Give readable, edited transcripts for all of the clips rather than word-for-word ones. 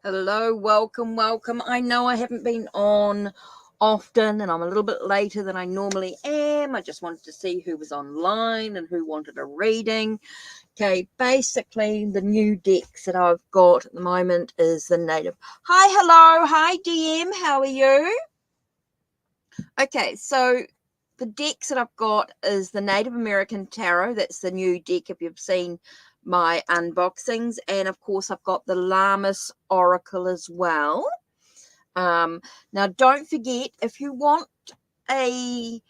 Hello, welcome. I know I haven't been on often and I'm a little bit later than I normally am. I just wanted to see who was online and who wanted a reading. Okay, basically the new decks that I've got at the moment is the native. Hi, DM, how are you? Okay, so the decks that I've got is the Native American Tarot. That's the new deck if you've seen my unboxings. And of course, I've got the Llamas Oracle as well. Now, don't forget, if you want a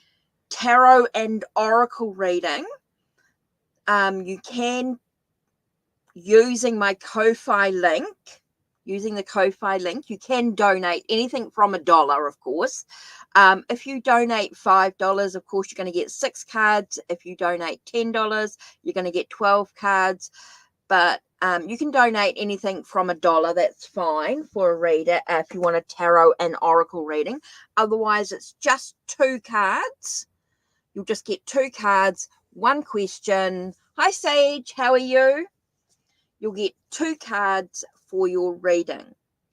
tarot and oracle reading, you can, using my Ko-Fi link, you can donate anything from $1, of course. If you donate $5, of course, you're going to get 6 cards. If you donate $10, you're going to get 12 cards. But you can donate anything from $1. That's fine for a reader if you want a tarot and oracle reading. Otherwise, it's just 2 cards. You'll just get 2 cards, 1 question. Hi, Sage. How are you? You'll get 2 cards for your reading.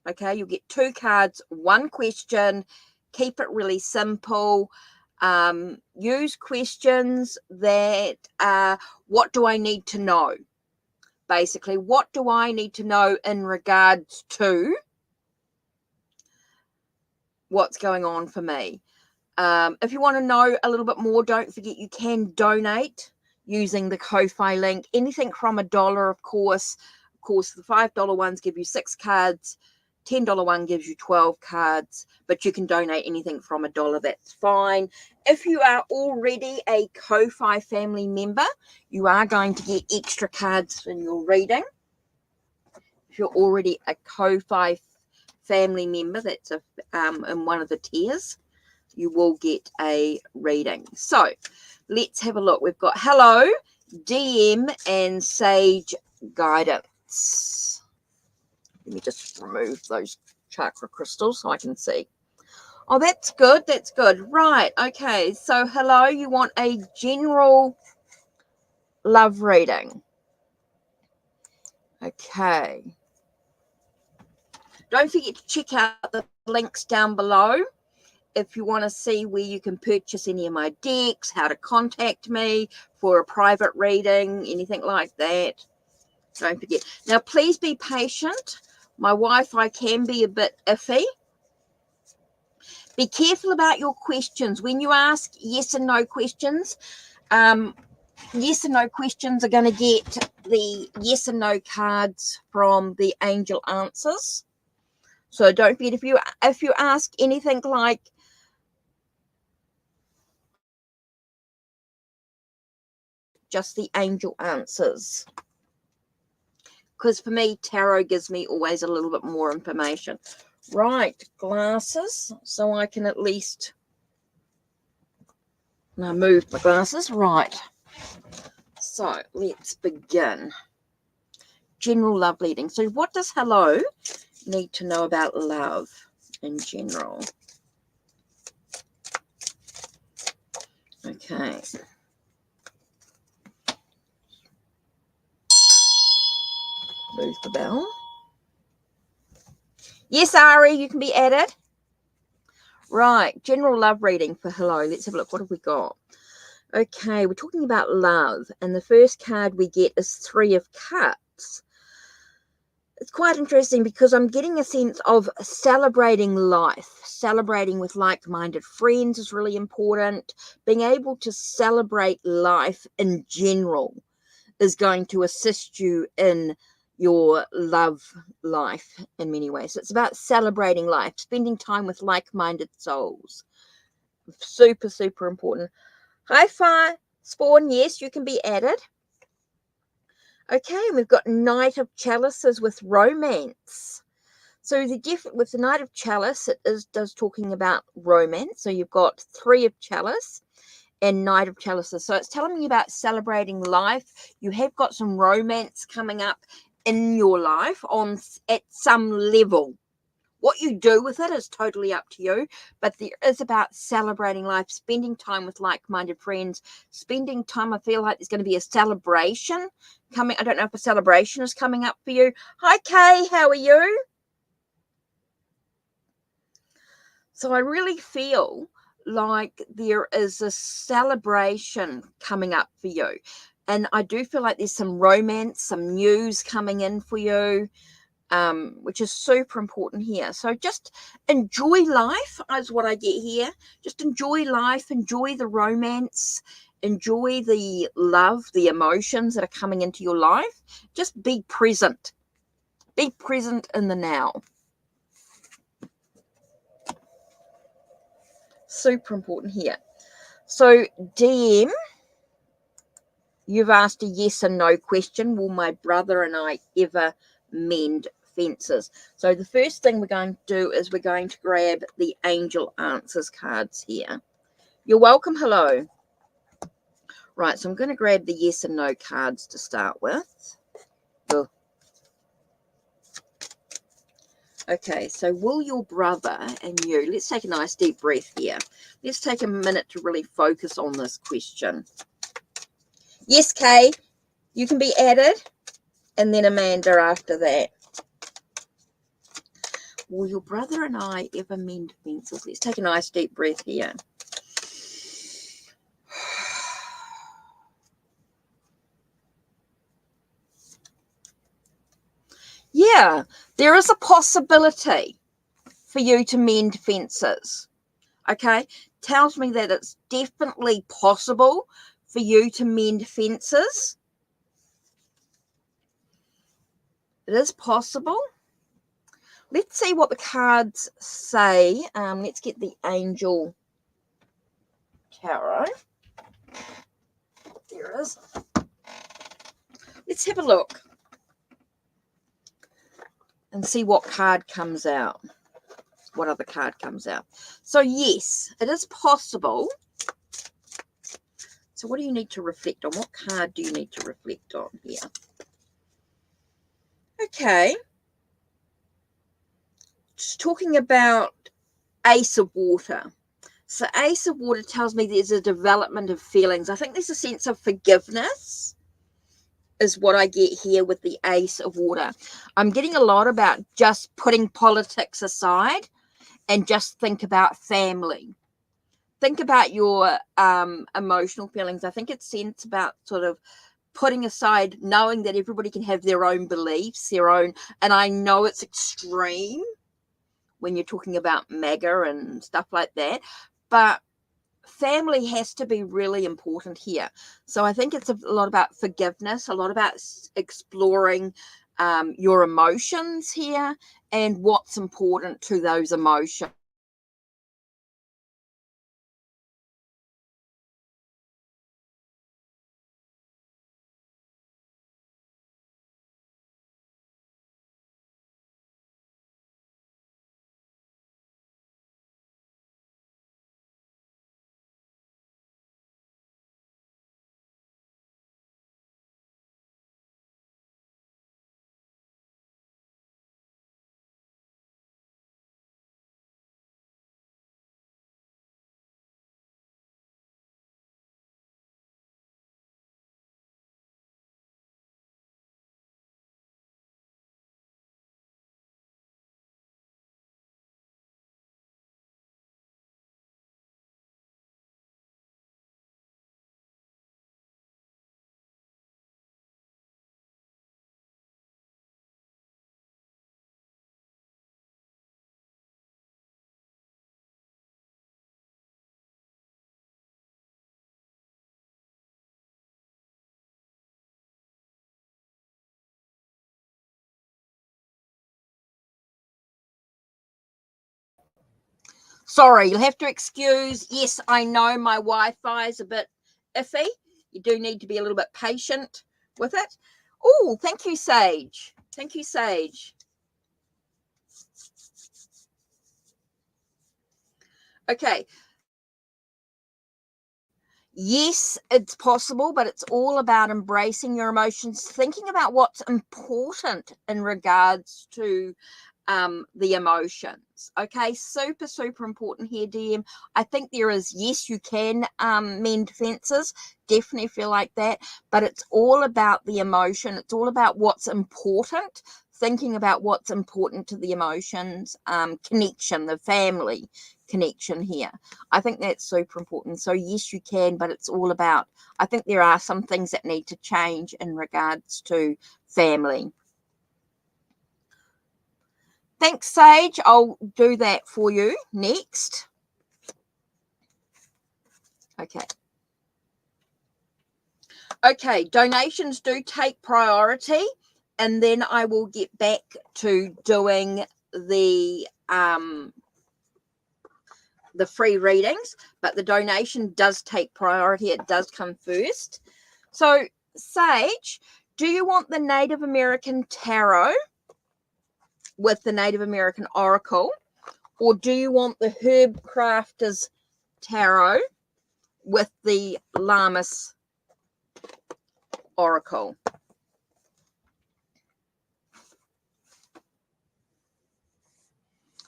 Okay, you'll get 2 cards, 1 question. Keep it really simple. Use questions that what do I need to know? Basically, what do I need to know in regards to what's going on for me? If you want to know a little bit more, don't forget you can donate using the Ko-Fi link. Anything from $1, of course. Of course, the $5 ones give you 6 cards. $10 one gives you 12 cards, but you can donate anything from $1. That's fine. If you are already a Ko-Fi family member, you are going to get extra cards in your reading. If you're already a Ko-Fi family member, that's in one of the tiers, you will get a reading. So let's have a look. We've got hello, DM, and Sage Guidance. Let me just remove those chakra crystals so I can see. Oh, that's good. That's good. Right. Okay. So hello, you want a general love reading. Okay. Don't forget to check out the links down below if you want to see where you can purchase any of my decks, how to contact me for a private reading, anything like that. Don't forget. Now, please be patient. My Wi-Fi can be a bit iffy. Be careful about your questions. When you ask yes and no questions, yes and no questions are going to get the yes and no cards from the angel answers. So don't forget, if you ask anything like, just the angel answers. Because for me, tarot gives me always a little bit more information. Right, glasses, so I can at least now move my glasses. Right, so let's begin. General love reading. So what does hello need to know about love in general? Okay. Move the bell. Yes, Ari, you can be added. Right, general love reading for hello. Let's have a look. What have we got? Okay, we're talking about love, and the first card we get is 3 of Cups. It's quite interesting because I'm getting a sense of celebrating life. Celebrating with like-minded friends is really important. Being able to celebrate life in general is going to assist you in your love life in many ways. So it's about celebrating life, spending time with like-minded souls. Super, super important. Hi-Fi, Spawn, yes, you can be added. Okay, and we've got Knight of Chalices with romance. So with the Knight of Chalice, it does talking about romance. So you've got 3 of Chalice and Knight of Chalices. So it's telling me about celebrating life. You have got some romance coming up in your life at some level. What you do with it is totally up to you, but there is about celebrating life, spending time with like-minded friends, spending time. I feel like there's going to be a celebration coming. I don't know if a celebration is coming up for you. Hi, Kay. How are you? So I really feel like there is a celebration coming up for you. And I do feel like there's some romance, some news coming in for you, which is super important here. So just enjoy life is what I get here. Just enjoy life, enjoy the romance, enjoy the love, the emotions that are coming into your life. Just be present. Be present in the now. Super important here. So DM, you've asked a yes and no question. Will my brother and I ever mend fences? So the first thing we're going to do is we're going to grab the angel answers cards here. You're welcome. Hello. Right, so I'm going to grab the yes and no cards to start with. Oh. Okay, so will your brother and you, let's take a nice deep breath here. Let's take a minute to really focus on this question. Yes, Kay, you can be added, and then Amanda after that. Will your brother and I ever mend fences? Let's take a nice deep breath here. Yeah, there is a possibility for you to mend fences. Okay, tells me that it's definitely possible for you to mend fences. It is possible. Let's see what the cards say. Let's get the angel tarot. There it is. Let's have a look and see what card comes out. What other card comes out? So yes, it is possible. So what do you need to reflect on? What card do you need to reflect on here? Okay. Just talking about Ace of Water. So Ace of Water tells me there's a development of feelings. I think there's a sense of forgiveness is what I get here with the Ace of Water. I'm getting a lot about just putting politics aside and just think about family. Think about your emotional feelings. I think it's sense about sort of putting aside, knowing that everybody can have their own beliefs, their own, and I know it's extreme when you're talking about MAGA and stuff like that, but family has to be really important here. So I think it's a lot about forgiveness, a lot about exploring your emotions here and what's important to those emotions. Sorry, you'll have to excuse. Yes, I know my Wi-Fi is a bit iffy. You do need to be a little bit patient with it. Oh, thank you, Sage. Thank you, Sage. Okay. Yes, it's possible, but it's all about embracing your emotions, thinking about what's important in regards to the emotions. Okay, super, super important here, DM. I think there is, yes, you can mend fences. Definitely feel like that, but it's all about the emotion. It's all about what's important. thinking about what's important to the emotions, connection, the family connection here. I think that's super important. So yes, you can, but it's all about, I think there are some things that need to change in regards to family. Thanks, Sage. I'll do that for you next. Okay. Okay, donations do take priority, and then I will get back to doing the free readings, but the donation does take priority. It does come first. So, Sage, do you want the Native American Tarot with the Native American Oracle, or do you want the Herb Crafters Tarot with the Lammas Oracle?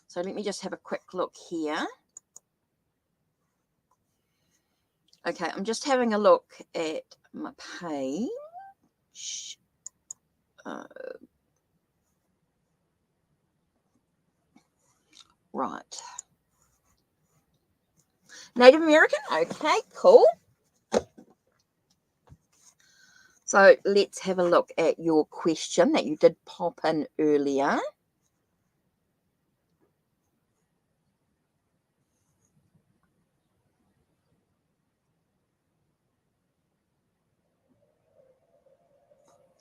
So let me just have a quick look here. Okay, I'm just having a look at my page. Right. Native American? Okay, cool. So let's have a look at your question that you did pop in earlier.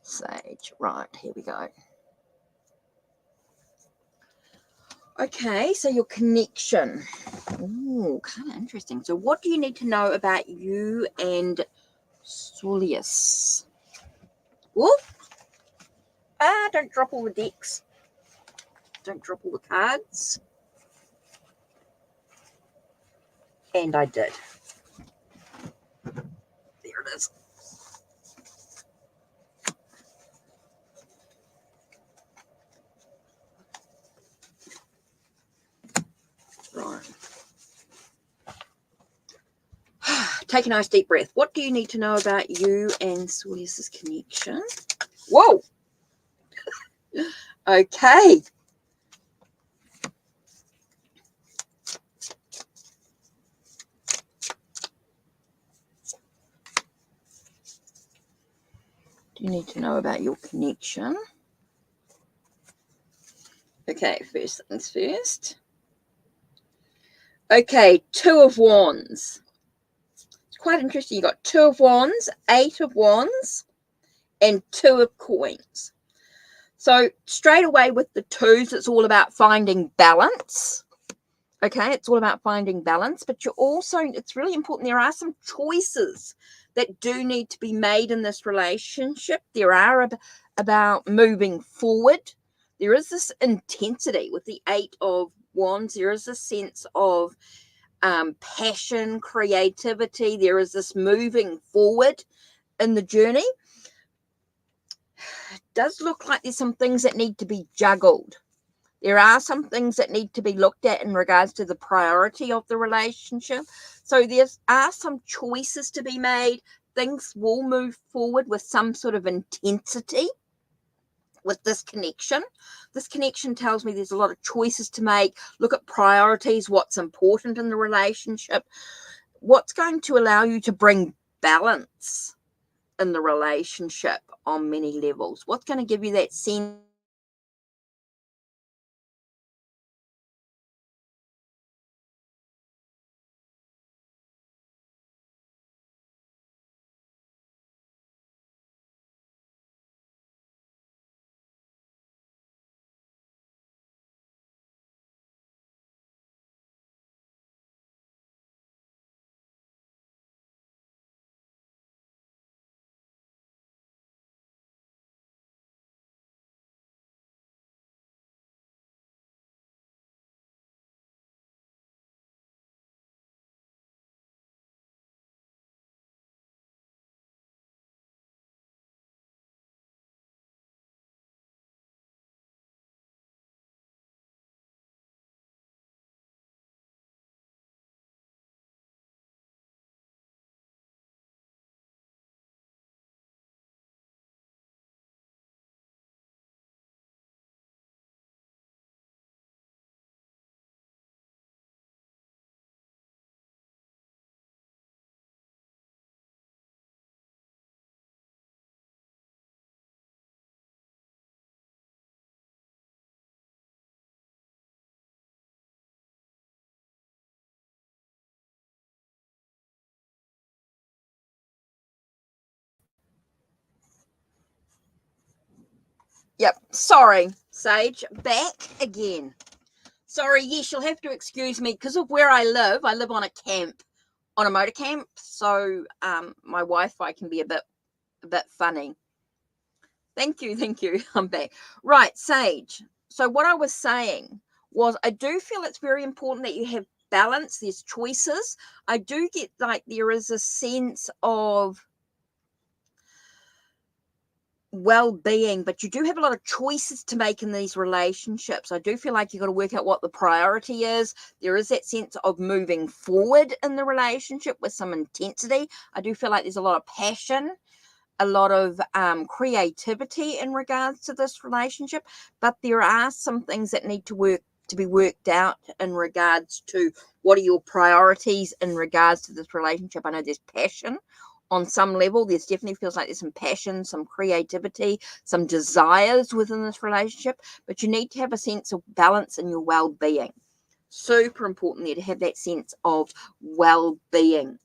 Sage, right, here we go. Okay, so your connection. Oh, kind of interesting. So what do you need to know about you and Soleus? Whoop. Don't drop all the decks. Don't drop all the cards. And I did. There it is. Right. Take a nice deep breath. What do you need to know about you and Soleus's connection? Whoa. Okay. Do you need to know about your connection? Okay, first things first. Okay, Two of Wands. It's quite interesting. You got Two of Wands, Eight of Wands, and Two of Coins. So straight away with the twos, it's all about finding balance. Okay, it's all about finding balance, but you're also, it's really important. There are some choices that do need to be made in this relationship. There are about moving forward. There is this intensity with the Eight of Wands. There is a sense of passion, creativity. There is this moving forward in the journey. It does look like there's some things that need to be juggled. There are some things that need to be looked at in regards to the priority of the relationship. So there are some choices to be made. Things will move forward with some sort of intensity with this connection. This connection tells me there's a lot of choices to make. Look at priorities, what's important in the relationship, what's going to allow you to bring balance in the relationship on many levels. What's going to give you that sense Yep. Sorry, Sage. Back again. Sorry, yes, you'll have to excuse me because of where I live. I live on a camp, on a motor camp, so my Wi-Fi can be a bit funny. Thank you. I'm back. Right, Sage. So what I was saying was I do feel it's very important that you have balance. There's choices. I do get like there is a sense of well-being, but you do have a lot of choices to make in these relationships. I do feel like you've got to work out what the priority is. There is that sense of moving forward in the relationship with some intensity. I do feel like there's a lot of passion, a lot of creativity in regards to this relationship, but there are some things that need to be worked out in regards to what are your priorities in regards to this relationship. I know there's passion on some level. There's definitely feels like there's some passion, some creativity, some desires within this relationship, but you need to have a sense of balance in your well-being. Super important there to have that sense of well-being.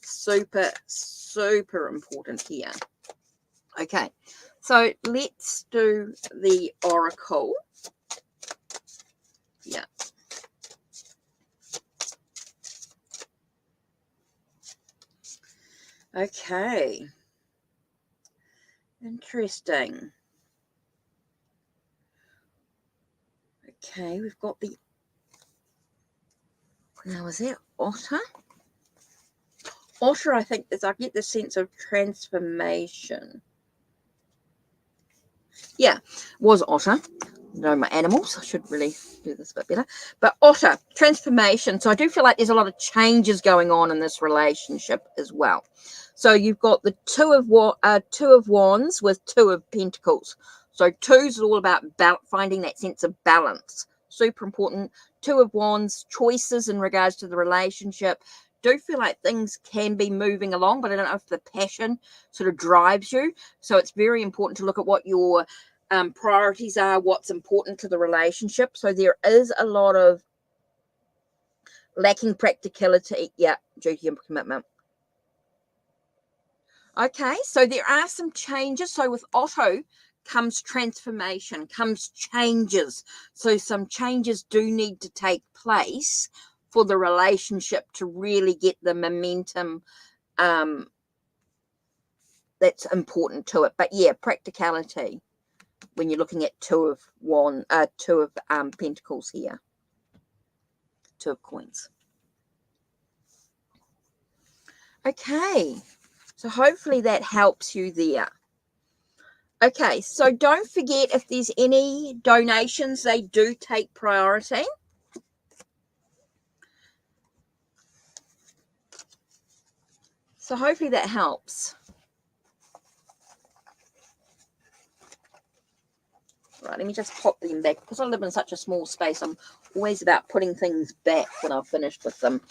Super important here. Okay, so let's do the oracle. Yeah. Okay. Interesting. Okay, we've got the... Now, is that Otter? Otter, I think, is I get the sense of transformation. Yeah, was Otter. Know my animals. I should really do this a bit better. But Otter, transformation. So I do feel like there's a lot of changes going on in this relationship as well. So you've got the two of wands with two of pentacles. So twos is all about finding that sense of balance. Super important. Two of wands, choices in regards to the relationship. Do feel like things can be moving along, but I don't know if the passion sort of drives you. So it's very important to look at what your priorities are, what's important to the relationship. So there is a lot of lacking practicality. Yeah, duty and commitment. Okay, so there are some changes. So with Otto comes transformation, comes changes. So some changes do need to take place for the relationship to really get the momentum that's important to it. But yeah, practicality when you're looking at two of pentacles here, two of coins. Okay, so hopefully that helps you there. Okay, so don't forget if there's any donations, they do take priority. So hopefully that helps. Right, let me just pop them back. Because I live in such a small space, I'm always about putting things back when I've finished with them.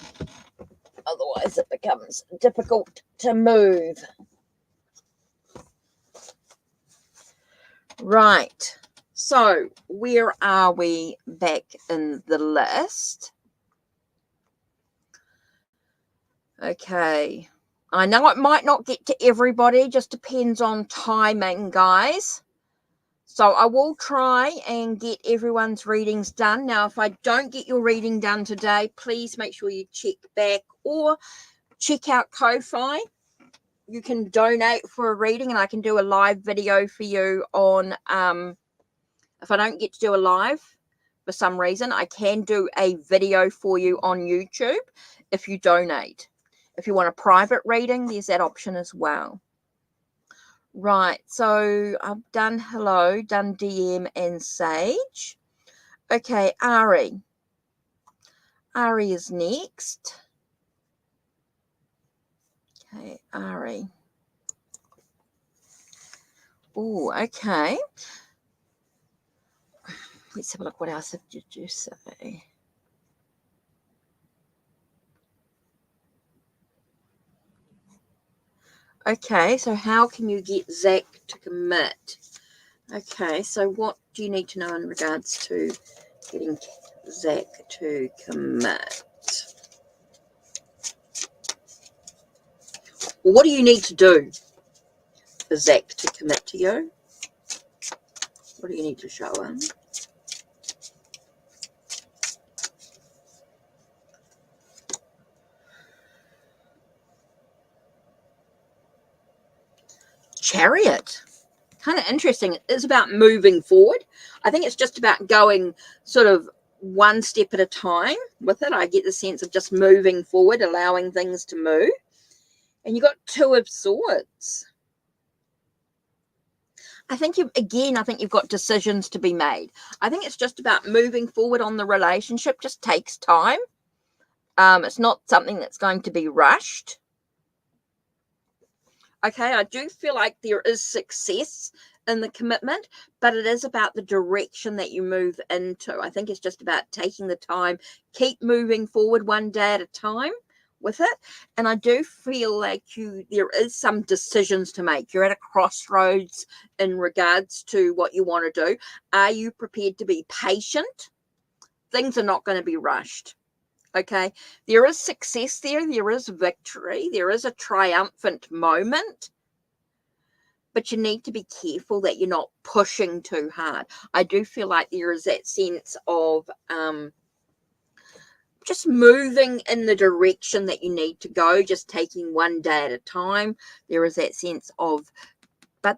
Otherwise it becomes difficult to move. Right, so where are we back in the list? Okay, I know it might not get to everybody, just depends on timing, guys. So I will try and get everyone's readings done. Now, if I don't get your reading done today, please make sure you check back or check out Ko-Fi. You can donate for a reading and I can do a live video for you on, if I don't get to do a live for some reason, I can do a video for you on YouTube if you donate. If you want a private reading, there's that option as well. Right, so I've done hello, done DM and Sage. Okay, Ari. Ari is next. Okay, Ari. Oh, okay. Let's have a look. What else did you say? Okay, so how can you get Zach to commit? Okay, so what do you need to know in regards to getting Zach to commit? Well, what do you need to do for Zach to commit to you? What do you need to show him? Chariot. Kind of interesting. It is about moving forward. I think it's just about going sort of one step at a time with it. I get the sense of just moving forward, allowing things to move. And you got Two of Swords. I think you've got decisions to be made. I think it's just about moving forward on the relationship. Just takes time. It's not something that's going to be rushed. Okay, I do feel like there is success in the commitment, but it is about the direction that you move into. I think it's just about taking the time, keep moving forward one day at a time with it. And I do feel like there is some decisions to make. You're at a crossroads in regards to what you want to do. Are you prepared to be patient? Things are not going to be rushed. Okay, there is success there is victory, there is a triumphant moment, but you need to be careful that you're not pushing too hard. I do feel like there is that sense of just moving in the direction that you need to go, just taking one day at a time. There is that sense of, but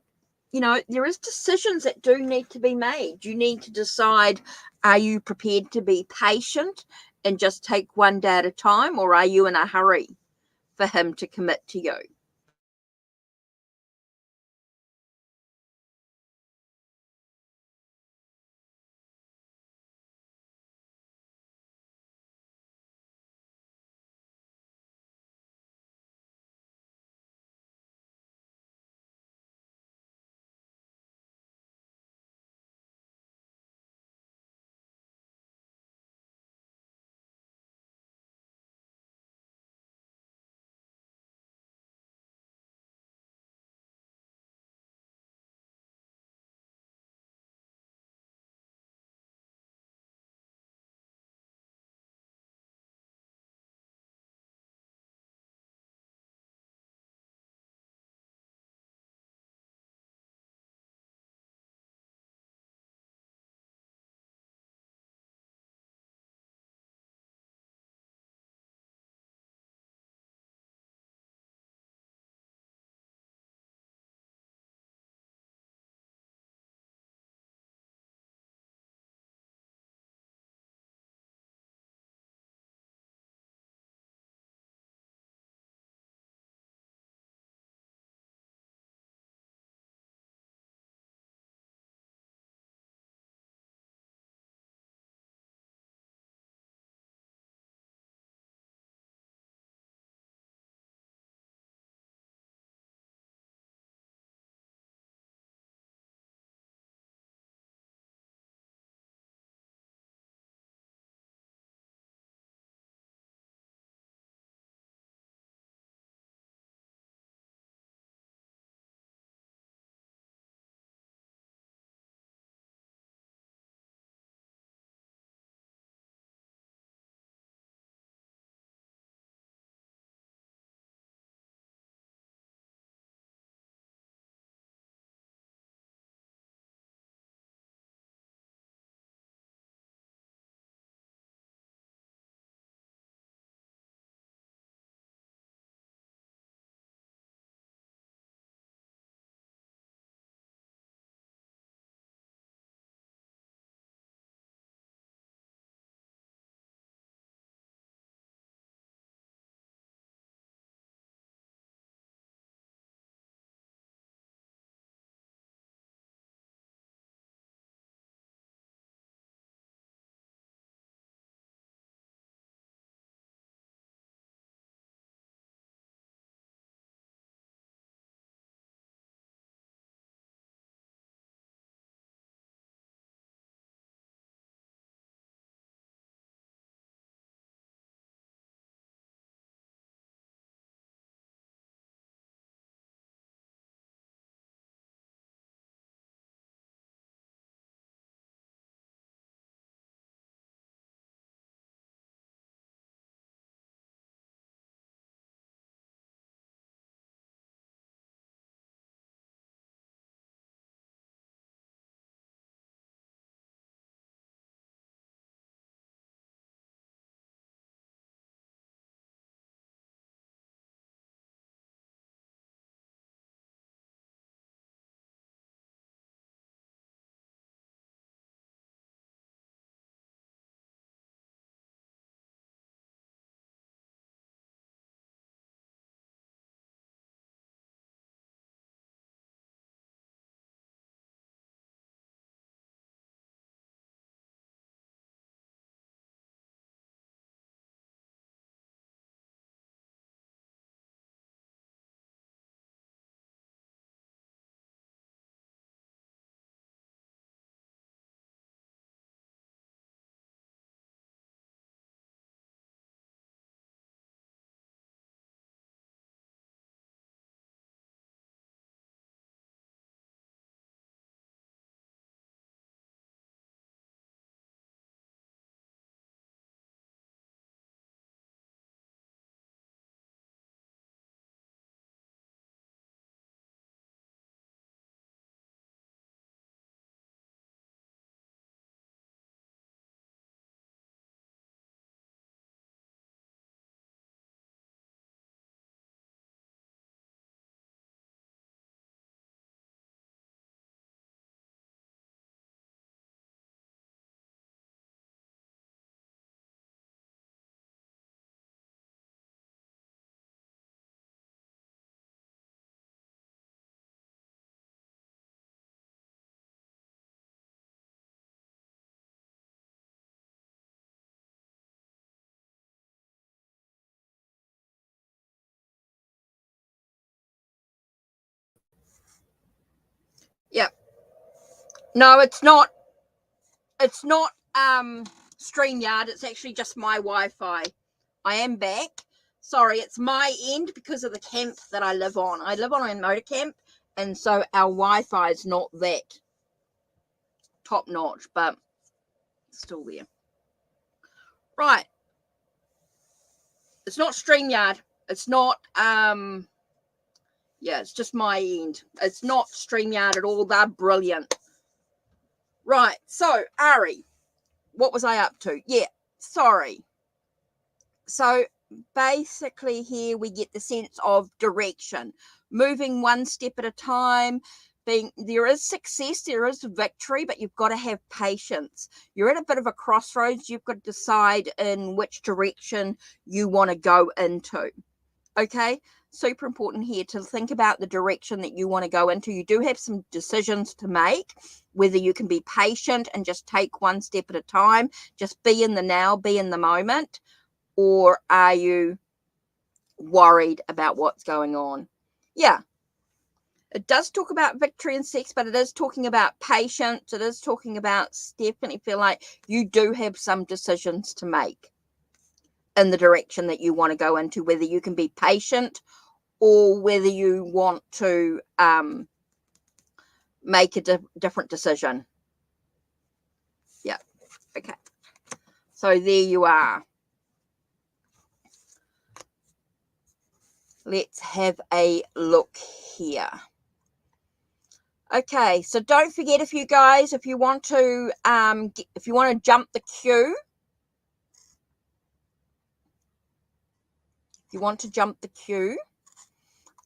there is decisions that do need to be made. You need to decide, are you prepared to be patient and just take one day at a time, or are you in a hurry for him to commit to you? Yep. No, it's not. It's not StreamYard. It's actually just my Wi-Fi. I am back. Sorry, it's my end because of the camp that I live on. I live on a motor camp, and so our Wi-Fi is not that top notch, but still there. Right. It's not StreamYard. It's not yeah, it's just my end. It's not StreamYard at all. They're brilliant. Right. So, Ari, what was I up to? Yeah, sorry. So basically here we get the sense of direction, moving one step at a time. There is success, there is victory, but you've got to have patience. You're at a bit of a crossroads. You've got to decide in which direction you want to go into. Okay, super important here to think about the direction that you want to go into. You do have some decisions to make, whether you can be patient and just take one step at a time, just be in the now, be in the moment, or are you worried about what's going on? Yeah, it does talk about victory and sex, but it is talking about patience. It is talking about definitely feel like you do have some decisions to make in the direction that you want to go into, whether you can be patient or whether you want to make a different decision. Yeah, okay. So there you are. Let's have a look here. Okay, so don't forget, if you guys, if you want to jump the queue,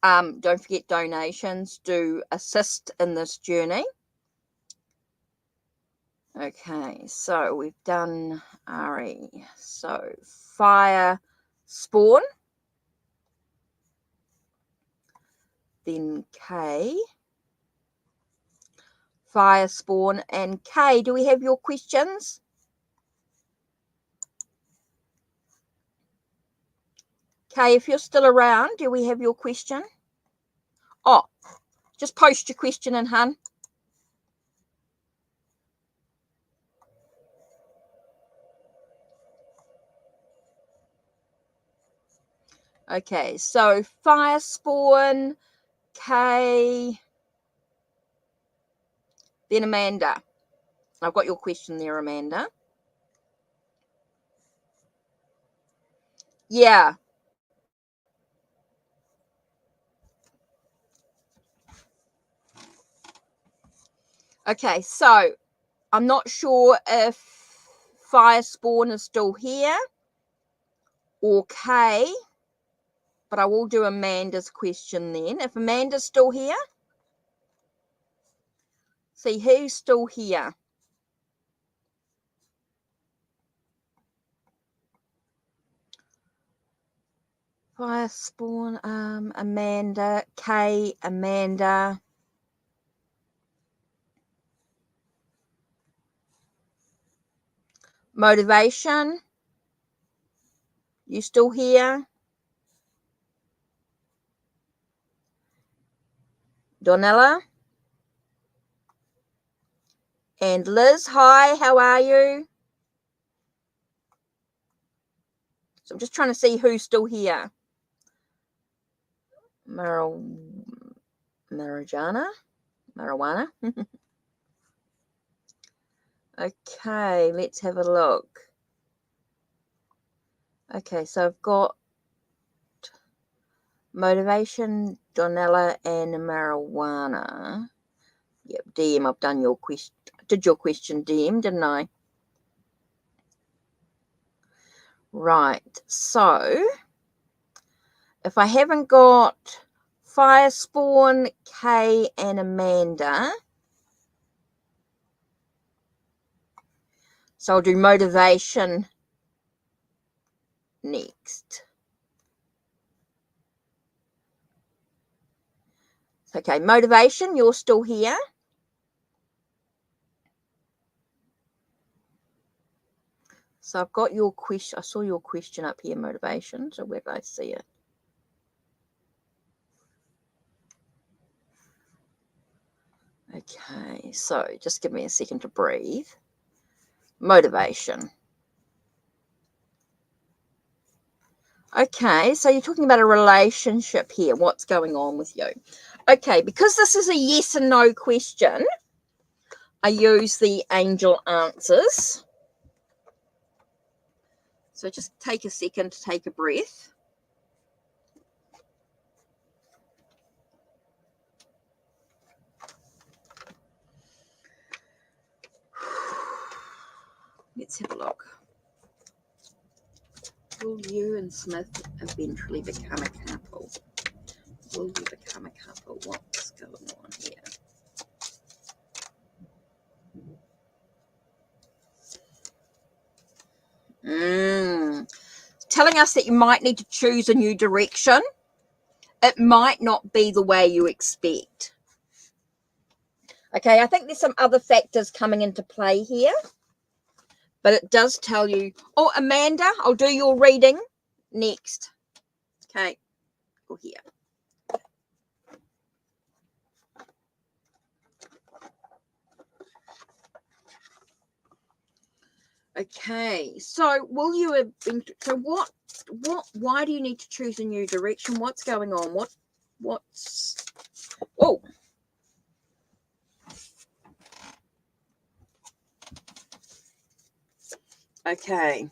don't forget donations do assist in this journey. Okay, so we've done Ari. So fire spawn, then K. Fire spawn and K. Do we have your questions? Kay, if you're still around, do we have your question? Oh, just post your question in, hun. Okay, so fire spawn, Kay, then Amanda. I've got your question there, Amanda. Yeah. Okay, so I'm not sure if fire spawn is still here or Kay, but I will do Amanda's question then. If Amanda's still here, see who's still here. Fire spawn, Amanda, Kay, Amanda. Motivation, you still here? Donella and Liz, hi, how are you? So I'm just trying to see who's still here. Marijuana. Okay, let's have a look. Okay, so I've got motivation, Donella, and marijuana. Yep, DM, I've done your question. Did your question, DM, didn't I? Right, so if I haven't got fire spawn, Kay, and Amanda, so I'll do motivation next. Okay, motivation, you're still here. So I've got your question. I saw your question up here, motivation. So where did I see it? Okay, so just give me a second to breathe. Motivation. Okay, so you're talking about a relationship here. What's going on with you? Okay, because this is a yes and no question, I use the angel answers. So just take a second to take a breath. Let's have a look. Will you and Smith eventually become a couple? Will you become a couple? What's going on here? Telling us that you might need to choose a new direction. It might not be the way you expect. Okay, I think there's some other factors coming into play here. But it does tell you. Oh, Amanda, I'll do your reading next. Okay, go here. Okay, so will you have been, so what, why do you need to choose a new direction? What's going on? What's, oh. Okay.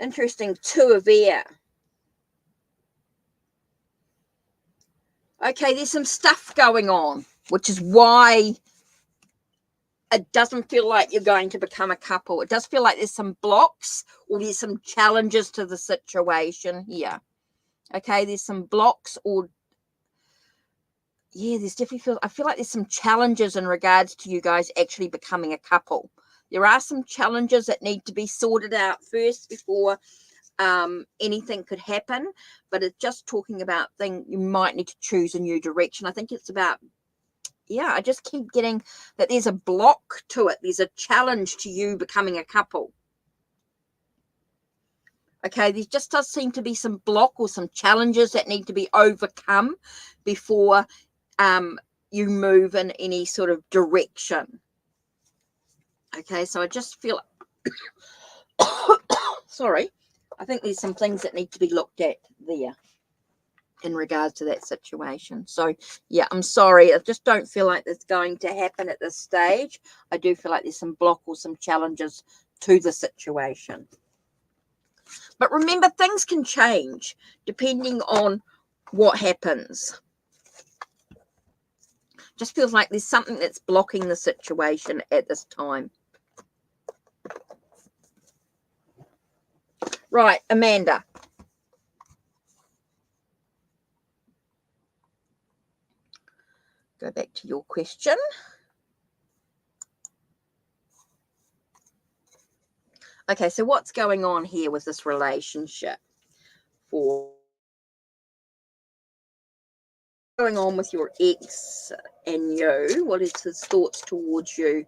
Interesting, 2 of air. Okay, there's some stuff going on, which is why it doesn't feel like you're going to become a couple. It does feel like there's some blocks or there's some challenges to the situation here. Okay, there's some blocks or, yeah, there's definitely I feel like there's some challenges in regards to you guys actually becoming a couple. There are some challenges that need to be sorted out first before anything could happen, but it's just talking about things you might need to choose a new direction. I think it's about, yeah, I just keep getting that there's a block to it. There's a challenge to you becoming a couple. Okay, there just does seem to be some block or some challenges that need to be overcome before you move in any sort of direction. Okay, so I just feel sorry, I think there's some things that need to be looked at there in regards to that situation. So yeah, I'm sorry, I just don't feel like it's going to happen at this stage. I do feel like there's some block or some challenges to the situation. But remember, things can change depending on what happens. Just feels like there's something that's blocking the situation at this time. Right, Amanda. Go back to your question. Okay, so what's going on here with this relationship? For going on with your ex and you? What is his thoughts towards you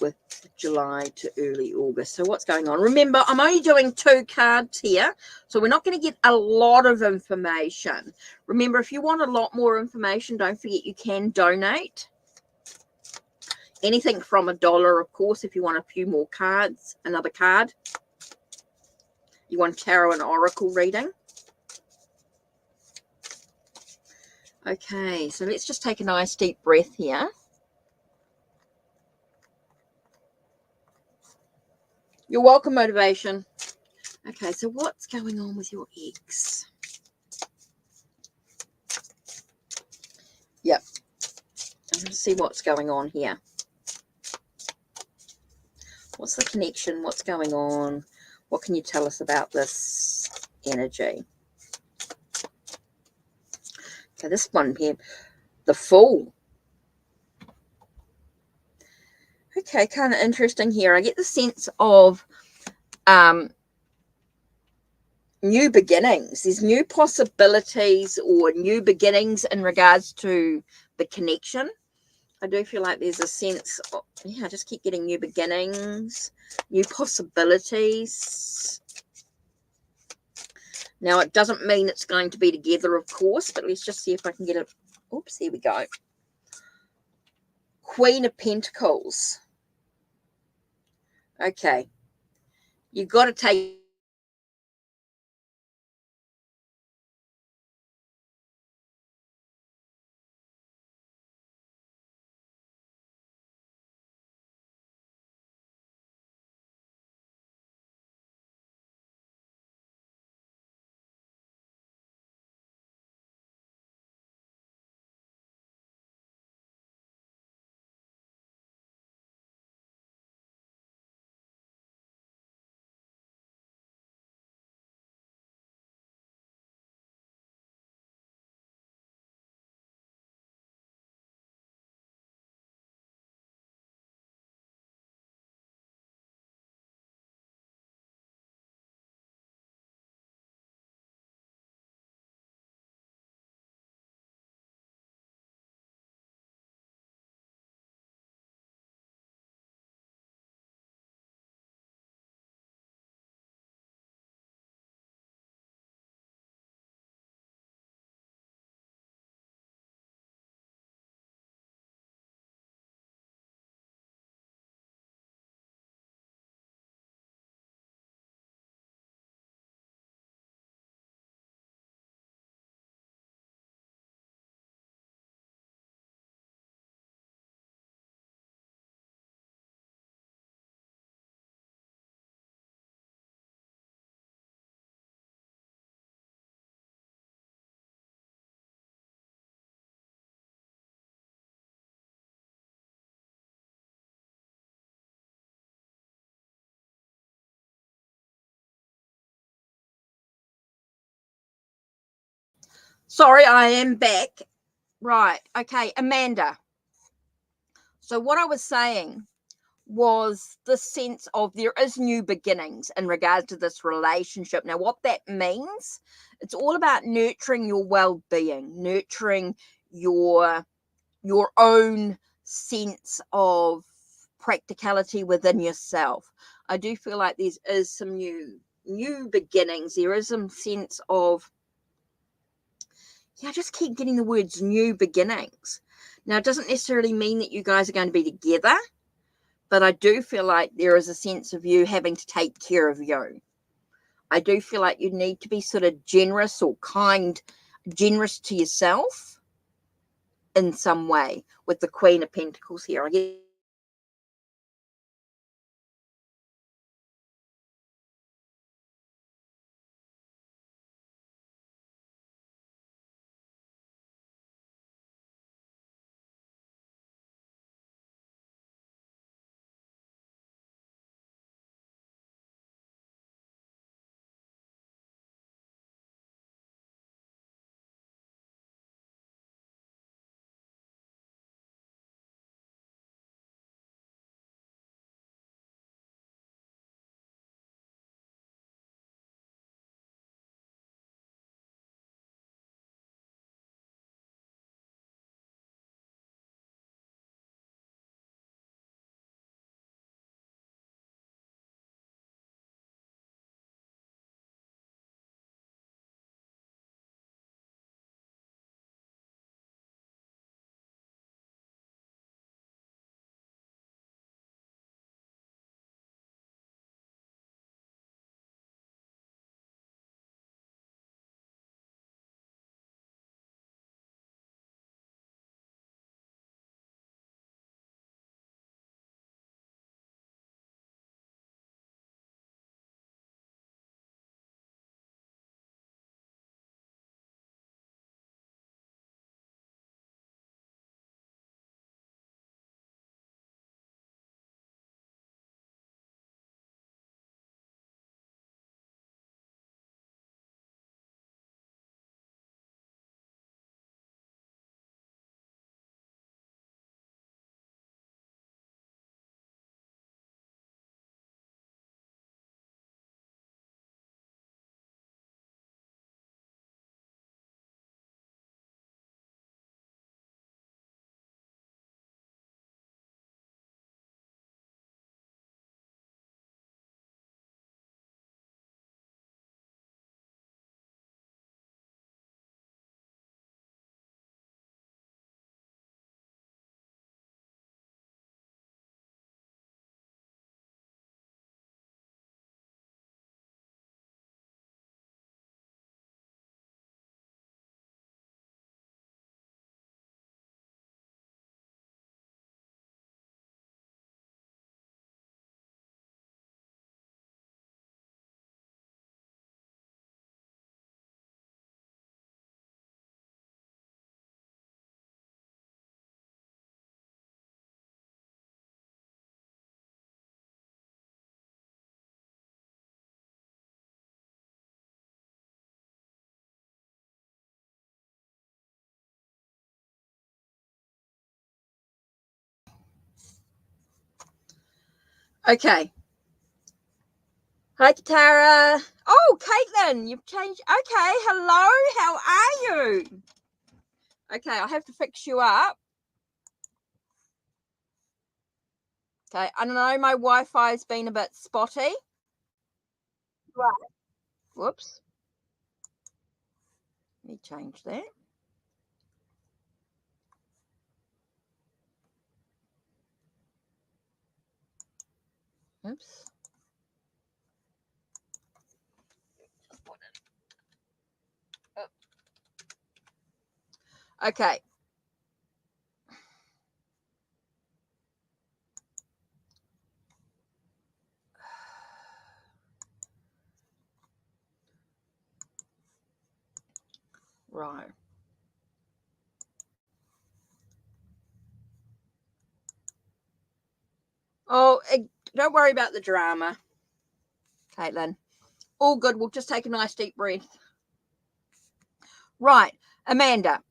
with July to early August? So what's going on? Remember, I'm only doing 2 cards here, so we're not going to get a lot of information. Remember, if you want a lot more information, don't forget you can donate. Anything from $1, of course, if you want a few more cards, another card. You want tarot and oracle reading. Okay, so let's just take a nice deep breath here. You're welcome, motivation. Okay, so what's going on with your ex? Yep. I'm going to see what's going on here. What's the connection? What's going on? What can you tell us about this energy? Okay, this one here, the Fool. Okay, kind of interesting here. I get the sense of new beginnings. There's new possibilities or new beginnings in regards to the connection. I do feel like there's a sense of, yeah, I just keep getting new beginnings, new possibilities. Now, it doesn't mean it's going to be together, of course, but let's just see if I can get Oops, here we go. Queen of Pentacles. Okay. You've got to take Sorry, I am back. Right. Okay, Amanda. So what I was saying was the sense of there is new beginnings in regards to this relationship. Now, what that means, it's all about nurturing your well-being, nurturing your own sense of practicality within yourself. I do feel like there is some new beginnings. There is some sense of, I just keep getting the words new beginnings. Now, it doesn't necessarily mean that you guys are going to be together, but I do feel like there is a sense of you having to take care of you. I do feel like you need to be sort of generous or kind, generous to yourself in some way with the Queen of Pentacles here. I get Okay. Hi, Katara. Oh, Caitlin, you've changed. Okay, hello. How are you? Okay, I'll have to fix you up. Okay, I don't know. My Wi-Fi's been a bit spotty. Right. Whoops. Let me change that. Oops. Okay. Right. Oh, don't worry about the drama, Caitlin. All good. We'll just take a nice deep breath. Right, Amanda.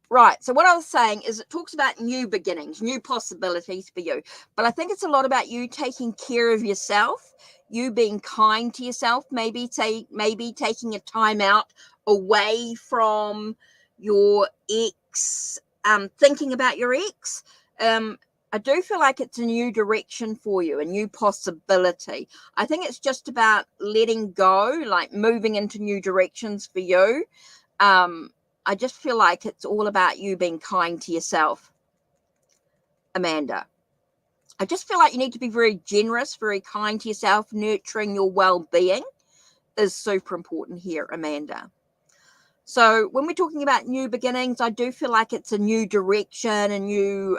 Right. So what I was saying is it talks about new beginnings, new possibilities for you. But I think it's a lot about you taking care of yourself, you being kind to yourself, maybe taking a time out away from your ex, thinking about your ex. I do feel like it's a new direction for you, a new possibility. I think it's just about letting go, like moving into new directions for you. I just feel like it's all about you being kind to yourself, Amanda. I just feel like you need to be very generous, very kind to yourself. Nurturing your well-being is super important here, Amanda. So when we're talking about new beginnings, I do feel like it's a new direction, a new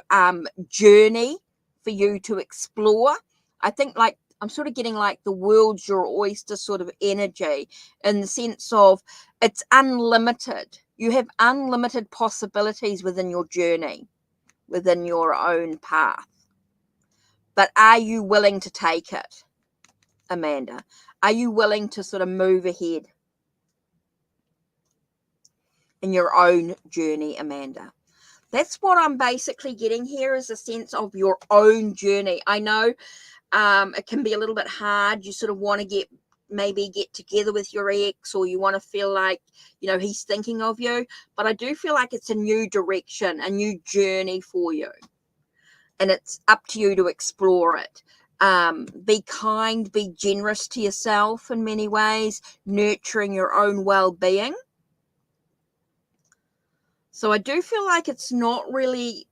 journey for you to explore. I think like I'm sort of getting like the world's your oyster sort of energy, in the sense of it's unlimited. You have unlimited possibilities within your journey, within your own path. But are you willing to take it, Amanda? Are you willing to sort of move ahead in your own journey, Amanda? That's what I'm basically getting here, is a sense of your own journey. I know it can be a little bit hard. You sort of want to maybe get together with your ex, or you want to feel like, he's thinking of you. But I do feel like it's a new direction, a new journey for you. And it's up to you to explore it. Be kind, be generous to yourself in many ways, nurturing your own well-being. So I do feel like it's not really,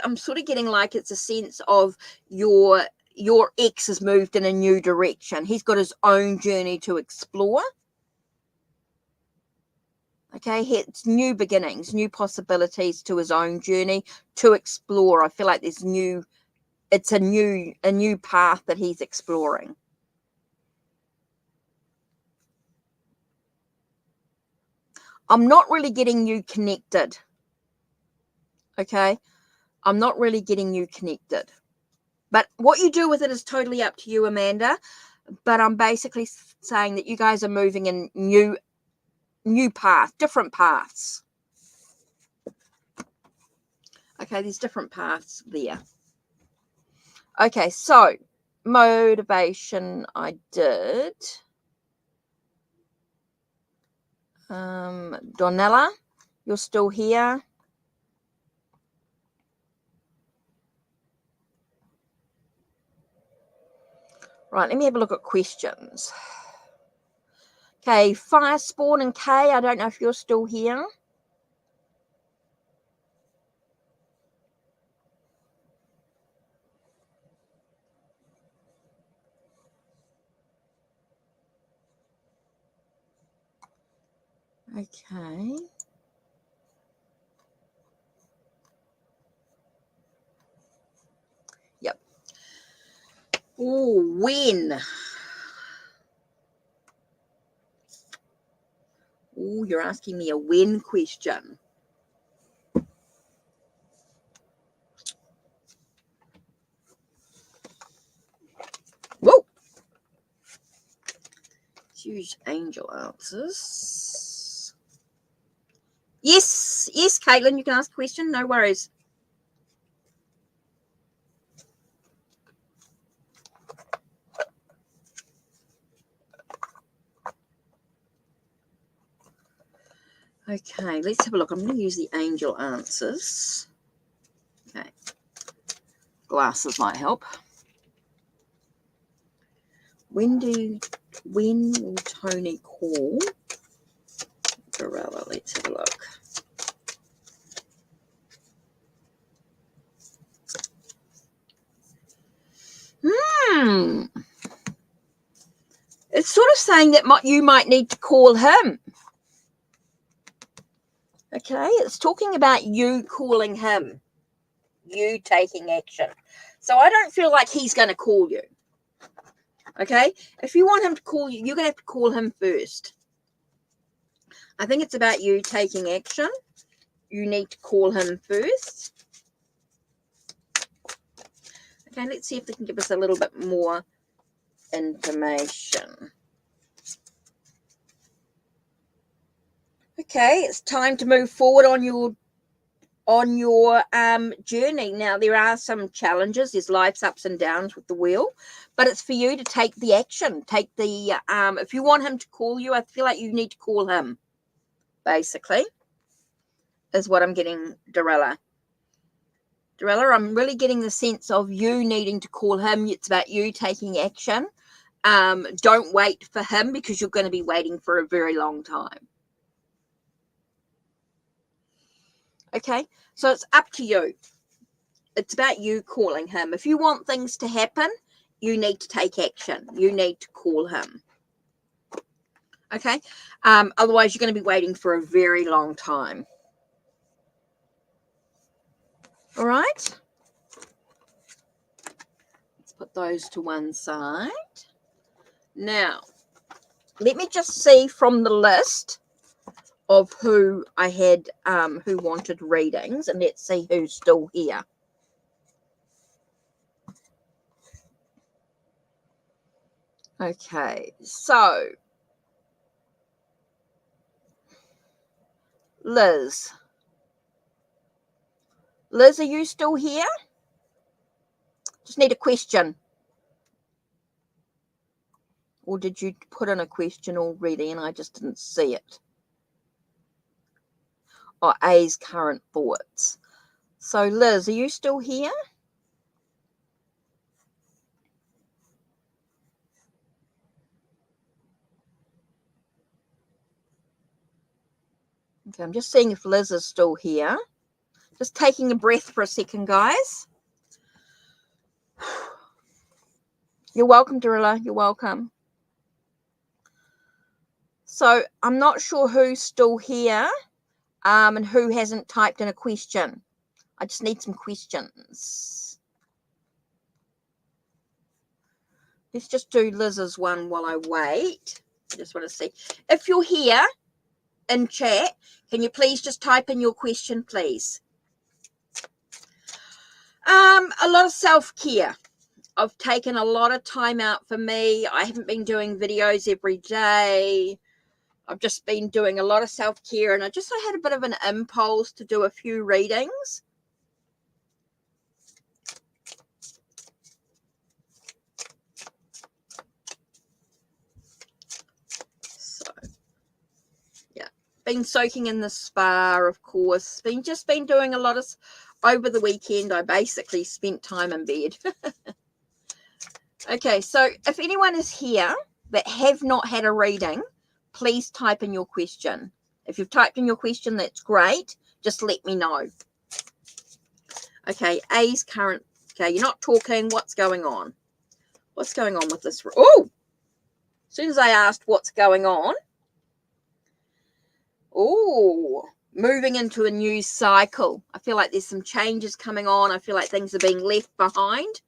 I'm sort of getting like it's a sense of your ex has moved in a new direction. He's got his own journey to explore. Okay, it's new beginnings, new possibilities to his own journey to explore. I feel like it's a new path that he's exploring. I'm not really getting you connected. Okay, I'm not really getting you connected. But what you do with it is totally up to you, Amanda. But I'm basically saying that you guys are moving in new path, different paths. Okay, there's different paths there. Okay, so motivation I did. Donella, you're still here. Right, let me have a look at questions. Okay, Fire Spawn and Kay, I don't know if you're still here. Okay. Yep. Oh, when? Oh, you're asking me a when question. Whoa. Huge angel answers. Yes, Caitlin, you can ask a question. No worries. Okay, let's have a look. I'm going to use the angel answers. Okay. Glasses might help. When will Tony call Dorella? Let's have a look. It's sort of saying that you might need to call him. Okay, it's talking about you calling him, you taking action. So I don't feel like he's going to call you. Okay, if you want him to call you, you're going to have to call him first. I think it's about you taking action. You need to call him first. Okay, let's see if they can give us a little bit more information. Okay, it's time to move forward on your journey. Now, there are some challenges. There's life's ups and downs with the wheel, but it's for you to take the action. Take the if you want him to call you, I feel like you need to call him, basically, is what I'm getting, Dorella. Dorella, I'm really getting the sense of you needing to call him. It's about you taking action. Don't wait for him, because you're going to be waiting for a very long time. Okay, so it's up to you. It's about you calling him. If you want things to happen, you need to take action. You need to call him. Okay, otherwise you're going to be waiting for a very long time. All right, let's put those to one side. Now, let me just see from the list of who I had, who wanted readings, and let's see who's still here. Okay, so Liz, are you still here? Just need a question. Or did you put in a question already and I just didn't see it? Oh, A's current thoughts. So Liz, are you still here? Okay, I'm just seeing if Liz is still here. Just taking a breath for a second, guys. You're welcome, Dorilla. You're welcome. So I'm not sure who's still here and who hasn't typed in a question. I just need some questions. Let's just do Liz's one while I wait. I just want to see. If you're here in chat, can you please just type in your question, please? A lot of self-care. I've taken a lot of time out for me. I haven't been doing videos every day. I've just been doing a lot of self-care, and I had a bit of an impulse to do a few readings. So, yeah, been soaking in the spa, of course. Been doing a lot of, over the weekend, I basically spent time in bed. Okay, so if anyone is here that have not had a reading, please type in your question. If you've typed in your question, that's great. Just let me know. Okay, A's current. Okay, you're not talking. What's going on? What's going on with this? Oh, as soon as I asked what's going on. Oh, moving into a new cycle. I feel like there's some changes coming on. I feel like things are being left behind.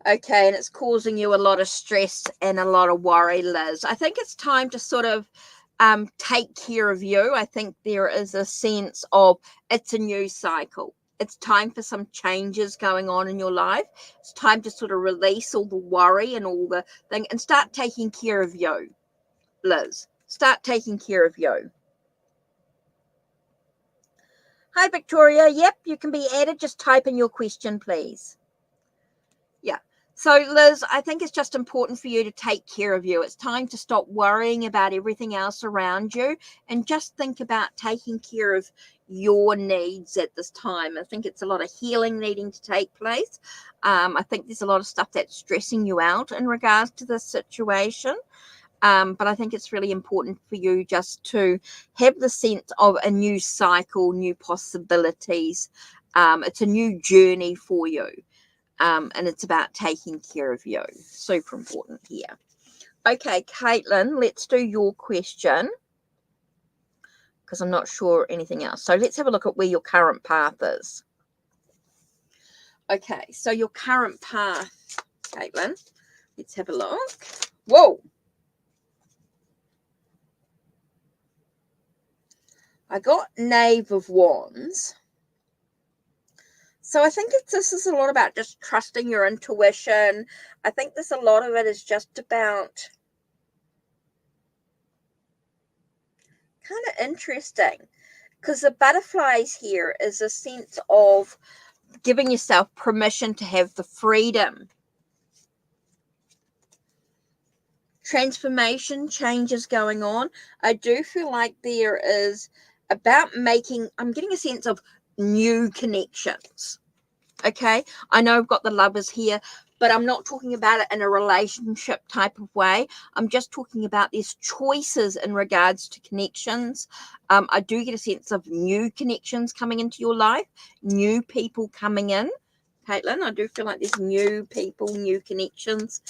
Okay, and it's causing you a lot of stress and a lot of worry, Liz. I think it's time to sort of take care of you. I think there is a sense of it's a new cycle. It's time for some changes going on in your life. It's time to sort of release all the worry and all the thing and start taking care of you, Liz. Start taking care of you. Hi, Victoria. Yep, you can be added. Just type in your question, please. Yeah. So, Liz, I think it's just important for you to take care of you. It's time to stop worrying about everything else around you and just think about taking care of your needs at this time. I think it's a lot of healing needing to take place. I think there's a lot of stuff that's stressing you out in regards to this situation. But I think it's really important for you just to have the sense of a new cycle, new possibilities. It's a new journey for you. And it's about taking care of you. Super important here. Okay, Caitlin, let's do your question because I'm not sure anything else. So let's have a look at where your current path is. Okay, so your current path, Caitlin, let's have a look. Whoa. I got Knave of Wands. So I think this is a lot about just trusting your intuition. I think there's a lot of it is just about kind of interesting because the butterflies here is a sense of giving yourself permission to have the freedom. Transformation, changes going on. I do feel like there is about making, I'm getting a sense of new connections. Okay, I know I've got the Lovers here, but I'm not talking about it in a relationship type of way. I'm just talking about these choices in regards to connections. I do get a sense of new connections coming into your life, new people coming in. Caitlin, I do feel like there's new people, new connections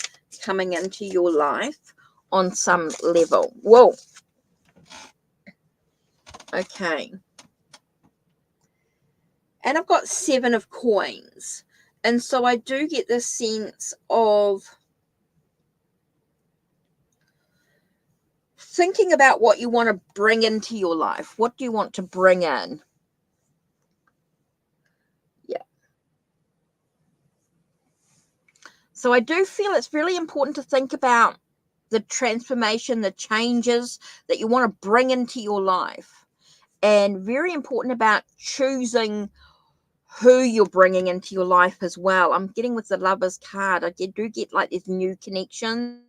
coming into your life on some level. Whoa. Okay. And I've got 7 of coins. And so I do get this sense of thinking about what you want to bring into your life. What do you want to bring in? Yeah. So I do feel it's really important to think about the transformation, the changes that you want to bring into your life. And very important about choosing who you're bringing into your life as well. I'm getting with the Lovers card. I do get like these new connections.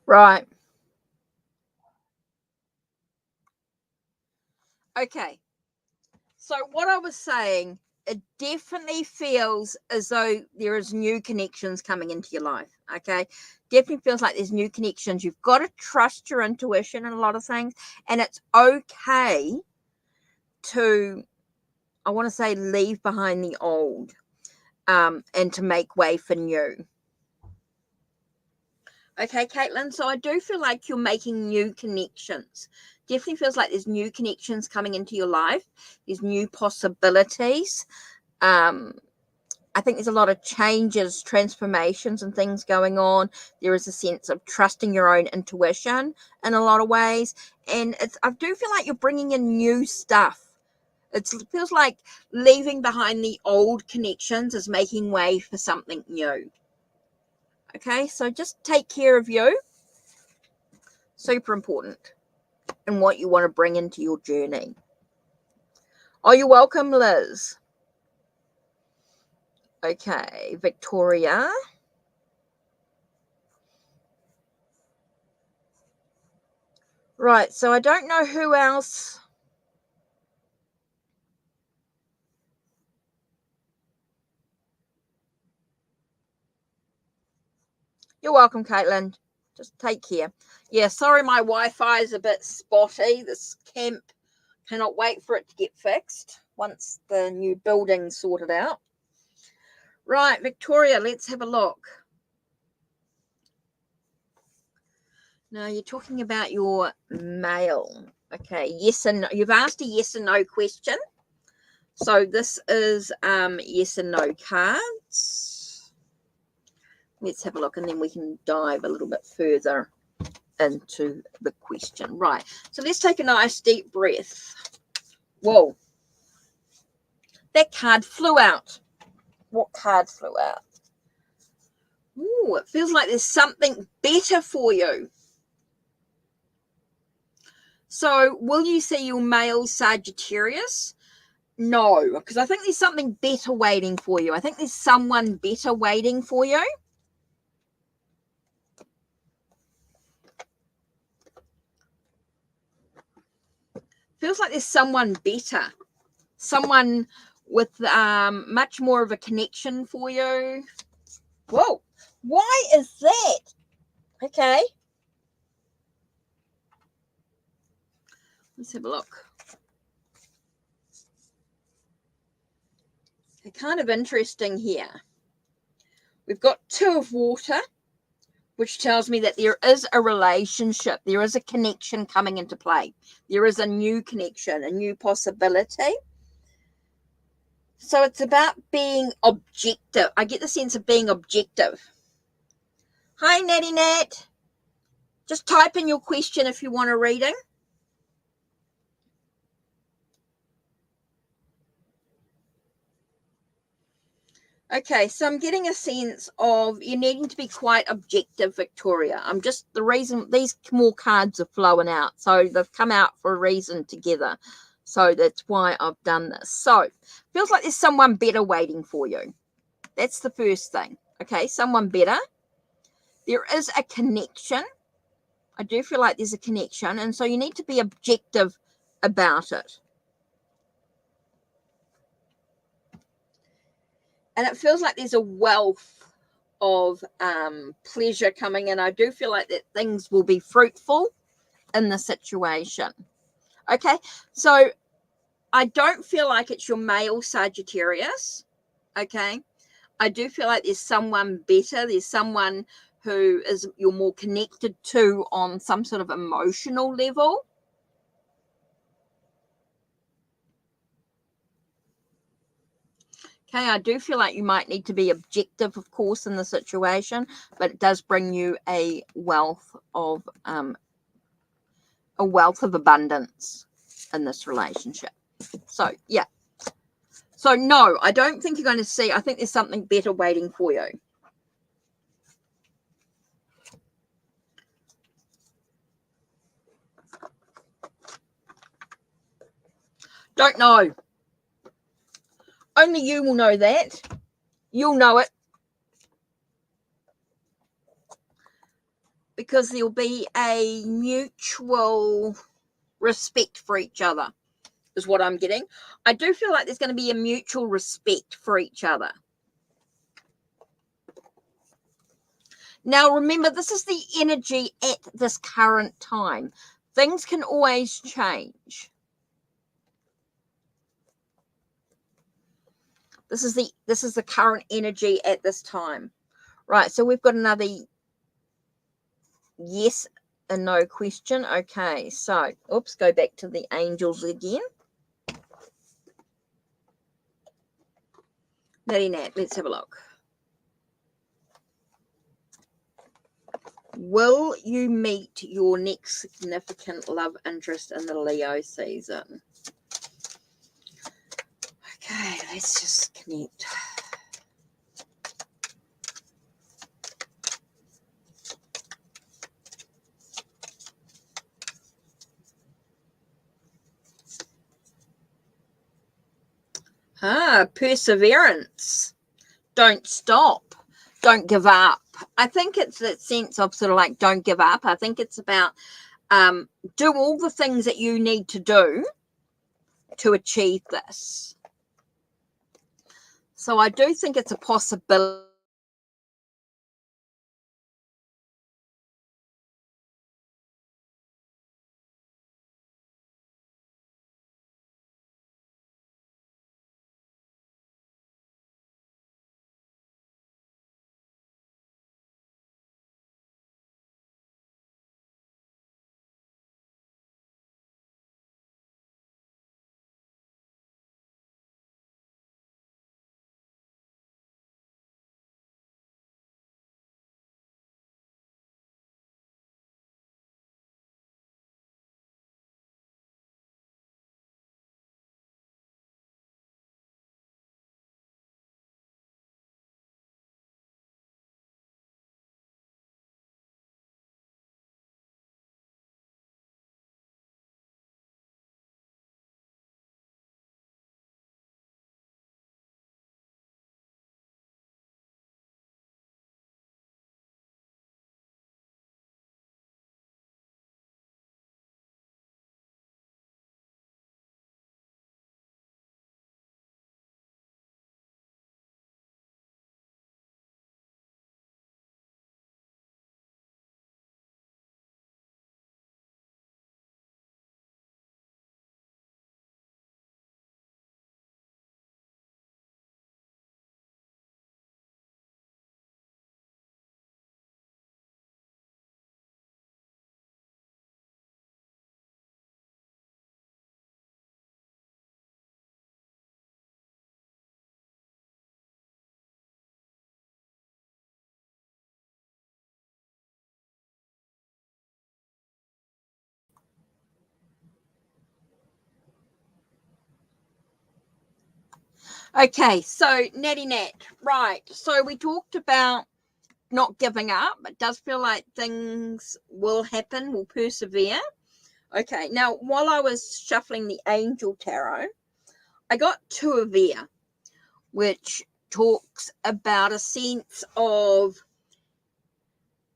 Right. Okay. So what I was saying, it definitely feels as though there is new connections coming into your life. Okay. Definitely feels like there's new connections. You've got to trust your intuition in a lot of things. And it's okay to, I want to say, leave behind the old, and to make way for new. Okay, Caitlin. So I do feel like you're making new connections. Definitely feels like there's new connections coming into your life. There's new possibilities. I think there's a lot of changes, transformations, and things going on. There is a sense of trusting your own intuition in a lot of ways. And I do feel like you're bringing in new stuff. It feels like leaving behind the old connections is making way for something new. Okay, so just take care of you. Super important in what you want to bring into your journey. Oh, you're welcome, Liz. Okay, Victoria. Right, so I don't know who else. You're welcome, Caitlin. Just take care. Yeah, sorry my Wi-Fi is a bit spotty. This camp, cannot wait for it to get fixed once the new building's sorted out. Right, Victoria, let's have a look. Now, you're talking about your mail. Okay, yes and no. You've asked a yes and no question. So this is yes and no cards. Let's have a look, and then we can dive a little bit further into the question. Right, so let's take a nice deep breath. Whoa, that card flew out. What card flew out? Ooh, it feels like there's something better for you. So will you see your male Sagittarius? No, because I think there's something better waiting for you. I think there's someone better waiting for you. Feels like there's someone better. Someone with much more of a connection for you. Whoa, why is that? Okay. Let's have a look. Okay, kind of interesting here. We've got 2 of water, which tells me that there is a relationship. There is a connection coming into play. There is a new connection, a new possibility. So it's about being objective. I get the sense of being objective. Hi, Natty Nat. Just type in your question if you want a reading. Okay, so I'm getting a sense of you needing to be quite objective, Victoria. The reason these more cards are flowing out. So they've come out for a reason together. So that's why I've done this. So feels like there's someone better waiting for you. That's the first thing. Okay, someone better. There is a connection. I do feel like there's a connection. And so you need to be objective about it. And it feels like there's a wealth of pleasure coming in. I do feel like that things will be fruitful in the situation. Okay, so I don't feel like it's your male Sagittarius. Okay, I do feel like there's someone better. There's someone who is you're more connected to on some sort of emotional level. Okay, I do feel like you might need to be objective, of course, in the situation, but it does bring you a wealth of abundance in this relationship. So, yeah. So, no, I don't think you're going to see. I think there's something better waiting for you. Don't know. Only you will know that. You'll know it. because there'll be a mutual respect for each other, is what I'm getting. I do feel like there's going to be a mutual respect for each other. Now, remember, this is the energy at this current time. Things can always change. This is the current energy at this time. Right, so we've got another yes and no question. Okay, so, oops, go back to the angels again. Natty Nat, let's have a look. Will you meet your next significant love interest in the Leo season? Okay, let's just connect. Perseverance. Don't stop. Don't give up. I think it's that sense of sort of like don't give up. I think it's about do all the things that you need to do to achieve this. So I do think it's a possibility. Okay, so Natty Nat, right. So we talked about not giving up. It does feel like things will happen, will persevere. Okay, now while I was shuffling the Angel Tarot, I got two of there, which talks about a sense of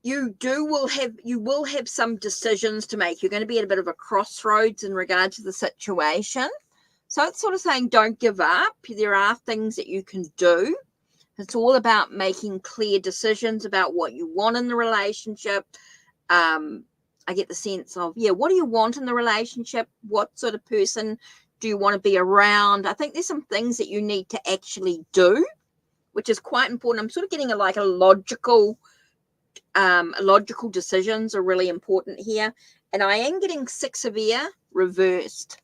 you will have some decisions to make. You're going to be at a bit of a crossroads in regard to the situation. So it's sort of saying don't give up. There are things that you can do. It's all about making clear decisions about what you want in the relationship. I get the sense of, what do you want in the relationship? What sort of person do you want to be around? I think there's some things that you need to actually do, which is quite important. I'm sort of getting a logical decisions are really important here. And I am getting 6 of air reversed.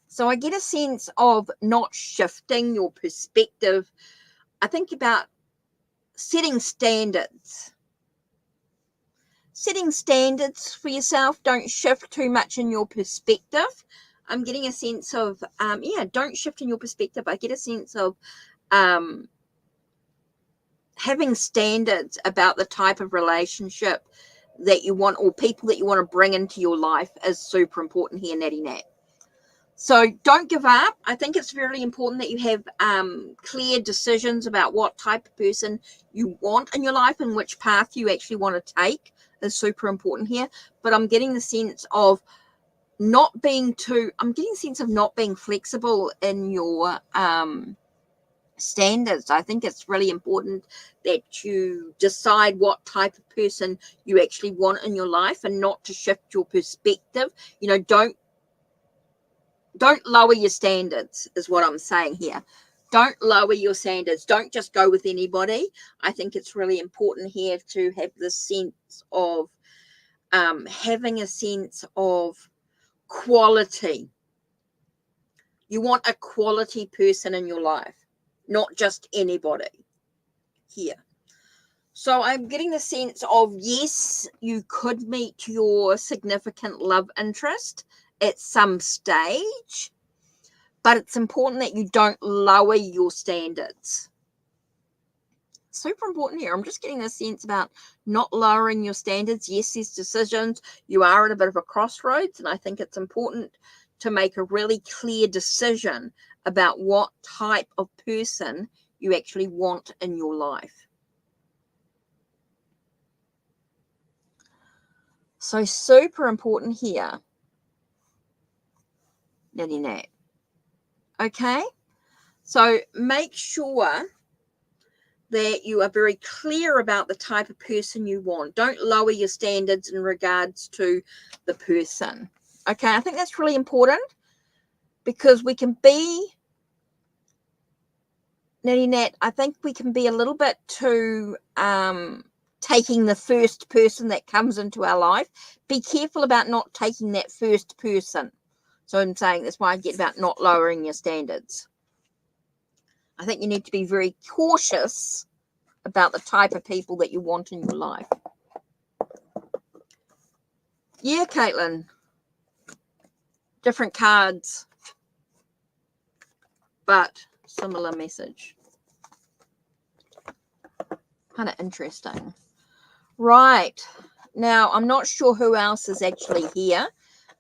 So I get a sense of not shifting your perspective. I think about setting standards. Setting standards for yourself. Don't shift too much in your perspective. I'm getting a sense of, don't shift in your perspective. I get a sense of having standards about the type of relationship that you want or people that you want to bring into your life is super important here, Natty Nat. So don't give up. I think it's really important that you have clear decisions about what type of person you want in your life and which path you actually want to take is super important here. But I'm getting the sense of not being flexible in your standards. I think it's really important that you decide what type of person you actually want in your life and not to shift your perspective. You know, don't lower your standards is what I'm saying here. Don't lower your standards. Don't just go with anybody. I think it's really important here to have this sense of having a sense of quality. You want a quality person in your life, not just anybody here. So I'm getting the sense of, yes, you could meet your significant love interest at some stage, but it's important that you don't lower your standards. Super important here. I'm just getting a sense about not lowering your standards. Yes, these decisions, you are at a bit of a crossroads, and I think it's important to make a really clear decision about what type of person you actually want in your life. So super important here, Nitty Nat. Okay, so make sure that you are very clear about the type of person you want. Don't lower your standards in regards to the person. Okay, I think that's really important because we can be, Nitty Nat, I think we can be a little bit too taking the first person that comes into our life. Be careful about not taking that first person. So I'm saying that's why I get about not lowering your standards. I think you need to be very cautious about the type of people that you want in your life. Yeah, Caitlin. Different cards, but similar message. Kind of interesting. Right. Now, I'm not sure who else is actually here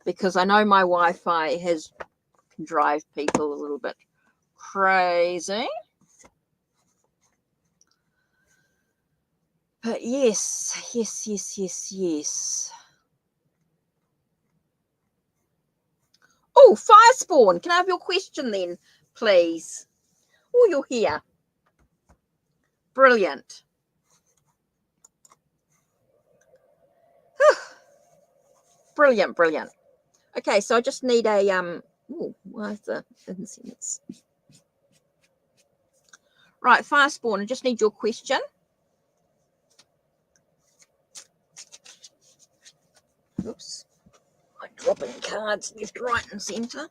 because I know my Wi-Fi can drive people a little bit crazy. But yes. Oh, Firespawn. Can I have your question then, please? Oh, you're here. Brilliant. Brilliant. Okay, so I just need a where's the incense? Right, Firespawn, I just need your question. Oops. I'm dropping cards left, right, and centre.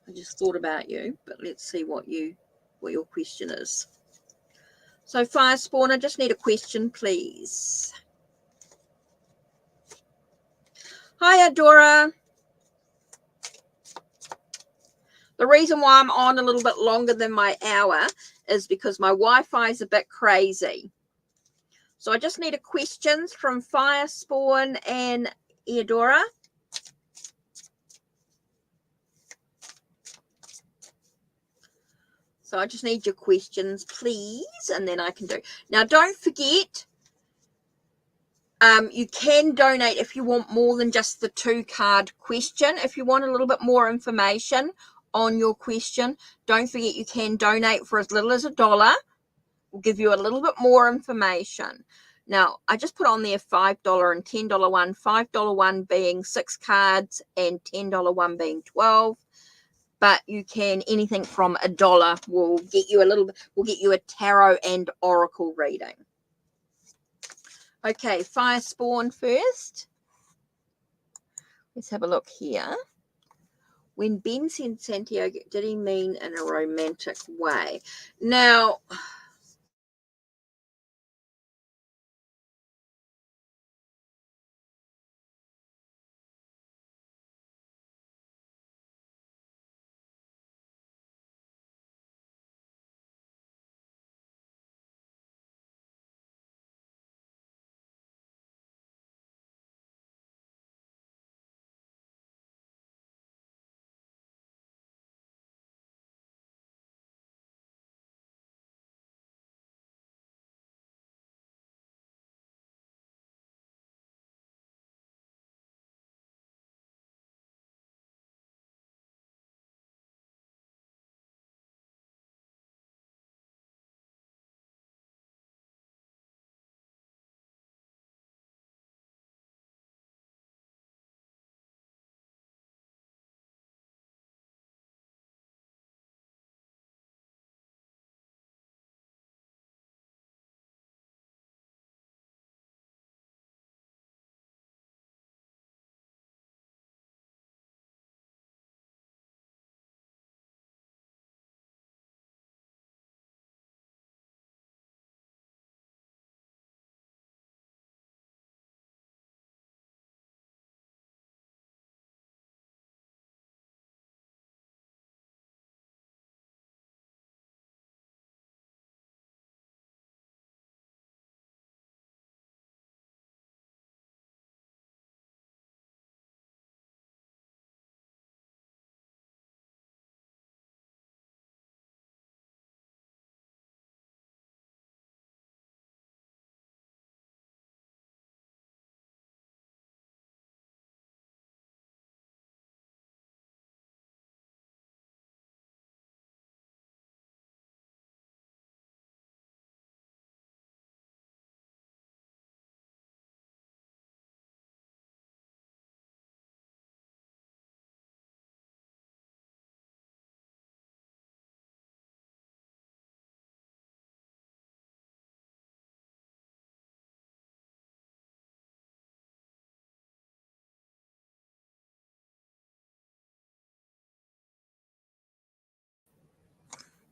I just thought about you, but let's see what your question is. So Firespawn, I just need a question, please. Hi, Adora. The reason why I'm on a little bit longer than my hour is because my Wi-Fi is a bit crazy. So I just need a questions from Firespawn and Eudora. So I just need your questions, please, and then I can do. Now, don't forget, you can donate if you want more than just the 2-card question. If you want a little bit more information on your question, don't forget you can donate for as little as $1. We'll give you a little bit more information. Now, I just put on there $5 and $10 one, $5 one being 6 cards and $10 one being 12. But you can, anything from $1 will get you a tarot and oracle reading. Okay, Firespawn first. Let's have a look here. When Ben said Santiago, did he mean in a romantic way? Now,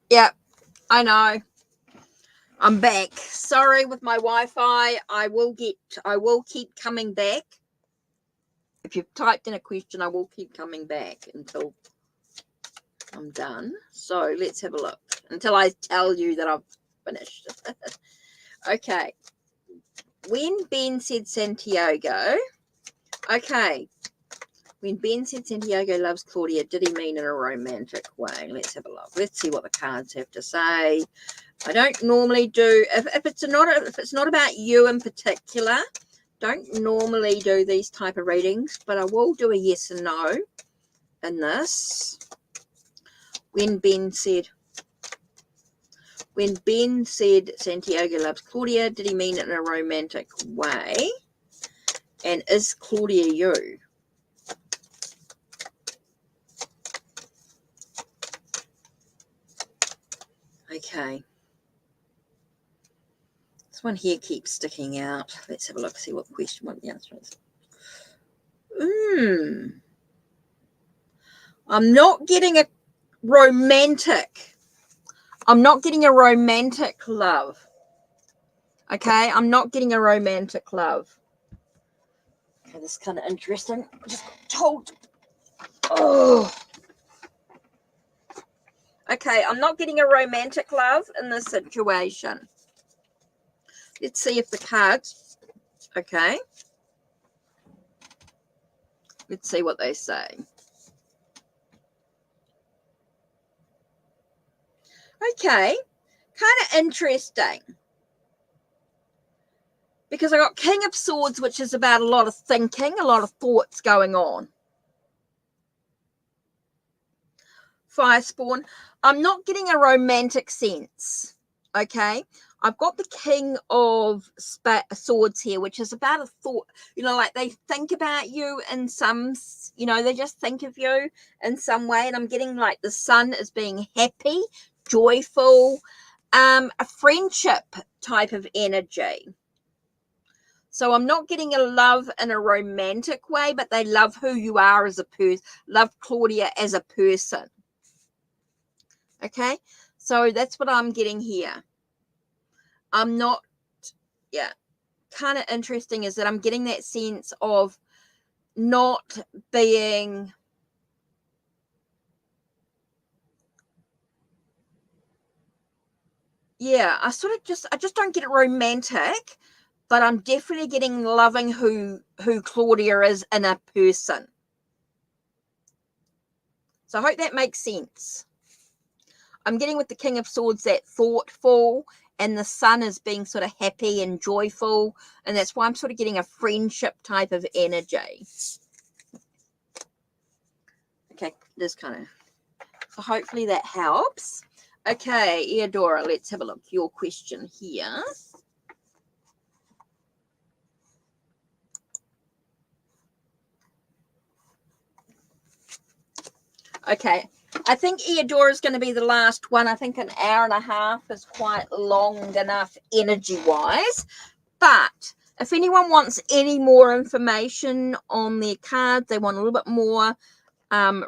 Yeah, I know. I'm back. Sorry with my Wi-Fi. I will keep coming back. If you've typed in a question, I will keep coming back until I'm done. So let's have a look until I tell you that I've finished. Okay. When Ben said Santiago, okay. When Ben said Santiago loves Claudia, did he mean in a romantic way? Let's have a look. Let's see what the cards have to say. I don't normally do, if it's not about you in particular, don't normally do these type of readings, but I will do a yes and no in this. When Ben said Santiago loves Claudia, did he mean it in a romantic way? And is Claudia you? Okay. This one here keeps sticking out. Let's have a look, see what the answer is. I'm not getting a romantic. I'm not getting a romantic love. Okay, I'm not getting a romantic love. Okay, this is kind of interesting. I just got told. Oh. Okay, I'm not getting a romantic love in this situation. Let's see if the cards. Okay. Let's see what they say. Okay, kind of interesting. Because I got King of Swords, which is about a lot of thinking, a lot of thoughts going on. Firespawn. I'm not getting a romantic sense. Okay. I've got the King of Swords here, which is about a thought, like they think about you in some, they just think of you in some way. And I'm getting like the Sun as being happy, joyful, a friendship type of energy. So I'm not getting a love in a romantic way, but they love who you are as a person, love Claudia as a person. Okay, so that's what I'm getting here. I'm not, kind of interesting is that I'm getting that sense of not being, I just don't get it romantic, but I'm definitely getting loving who Claudia is in a person. So I hope that makes sense. I'm getting with the King of Swords that thoughtful, and the Sun is being sort of happy and joyful, and that's why I'm sort of getting a friendship type of energy. Okay, this kind of, so hopefully that helps. Okay, Eudora, let's have a look. Your question here. Okay, I think Eudora is going to be the last one. I think an hour and a half is quite long enough energy-wise. But if anyone wants any more information on their cards, they want a little bit more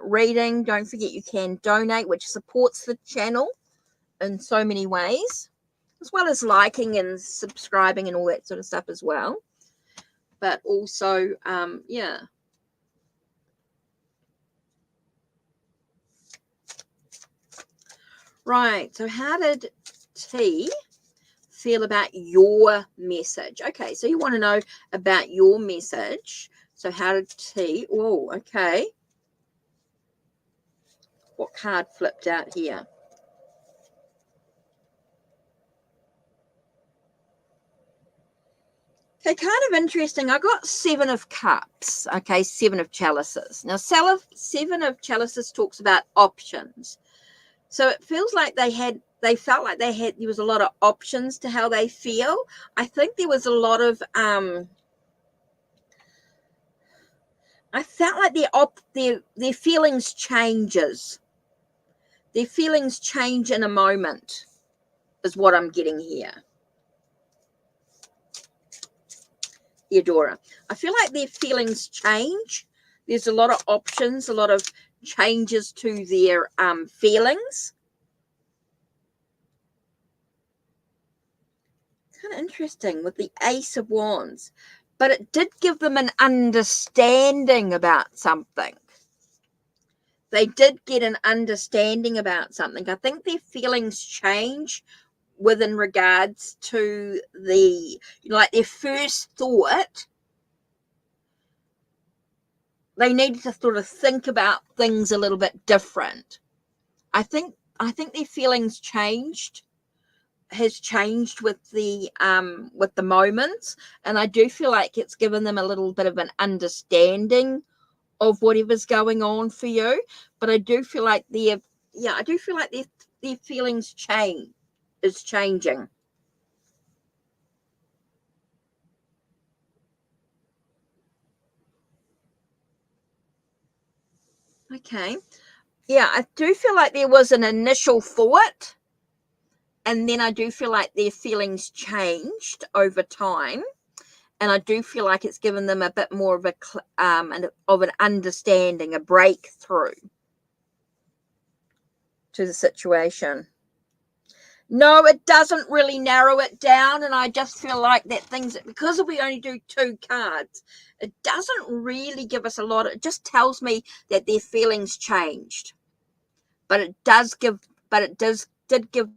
reading, don't forget you can donate, which supports the channel in so many ways, as well as liking and subscribing and all that sort of stuff as well. But also, Right, so how did T feel about your message? Okay, so you want to know about your message. So how did T, oh, okay. What card flipped out here? Okay, kind of interesting. I got 7 of Cups. Okay, 7 of Chalices. Now, 7 of Chalices talks about options. So it feels like there was a lot of options to how they feel. I think there was a lot of I felt like their feelings changes. Their feelings change in a moment is what I'm getting here. Eudora. I feel like their feelings change. There's a lot of options, a lot of changes to their feelings. Kind of interesting with the Ace of Wands, but it did give them an understanding about something. They did get an understanding about something. I think their feelings change within regards to the, like their first thought. They needed to sort of think about things a little bit different. I think their feelings has changed with the moments, and I do feel like it's given them a little bit of an understanding of whatever's going on for you. But I do feel like their feelings is changing. Okay. Yeah, I do feel like there was an initial thought, and then I do feel like their feelings changed over time, and I do feel like it's given them a bit more of an understanding, a breakthrough to the situation. No, it doesn't really narrow it down, and I just feel like that things, because we only do 2 cards, it doesn't really give us a lot. It just tells me that their feelings changed, but it did give.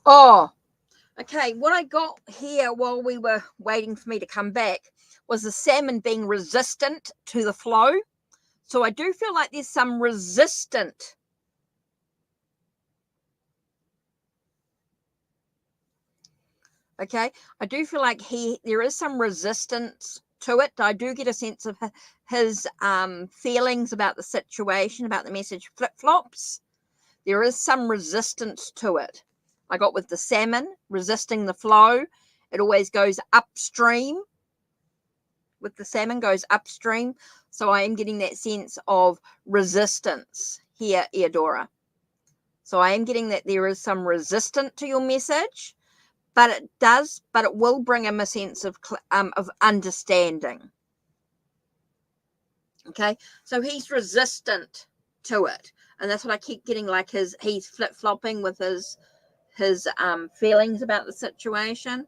Oh, okay. What I got here while we were waiting for me to come back was the salmon being resistant to the flow. So I do feel like there's some resistant. Okay, I do feel like there is some resistance to it. I do get a sense of his feelings about the situation, about the message flip-flops. There is some resistance to it. I got with the salmon resisting the flow. It always goes upstream. With the salmon goes upstream. So I am getting that sense of resistance here, Eudora. So I am getting that there is some resistance to your message, but it will bring him a sense of understanding. Okay, so he's resistant to it, and that's what I keep getting. Like he's flip flopping with his feelings about the situation.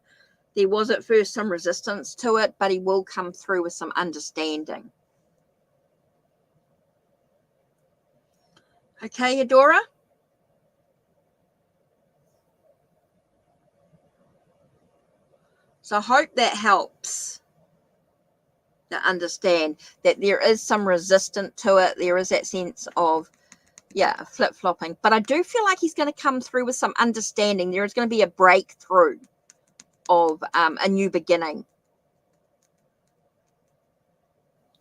There was at first some resistance to it, but he will come through with some understanding. Okay, Adora? So I hope that helps to understand that there is some resistance to it. There is that sense of, yeah, flip-flopping. But I do feel like he's going to come through with some understanding. There is going to be a breakthrough of a new beginning.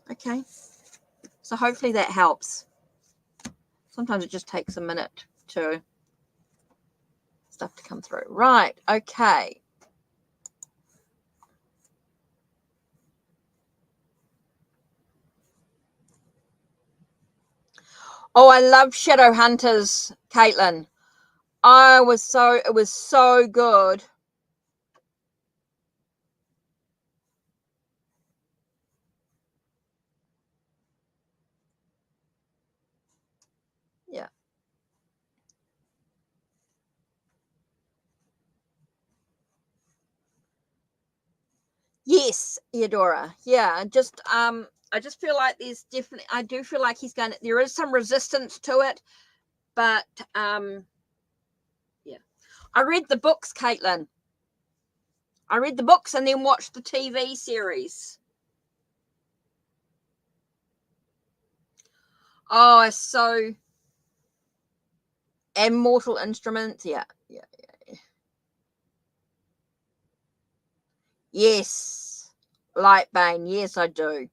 Okay. So hopefully that helps. Sometimes it just takes a minute to stuff to come through. Right. Okay. Oh, I love Shadow Hunters, Caitlin. It was so good. Yeah. Yes, Eudora. Yeah, just I just feel like there's definitely, I do feel like there is some resistance to it, but yeah. I read the books, Caitlin. I read the books and then watched the TV series. Oh, it's so and Mortal Instruments. Yeah. Yes. Lightbane. Yes, I do.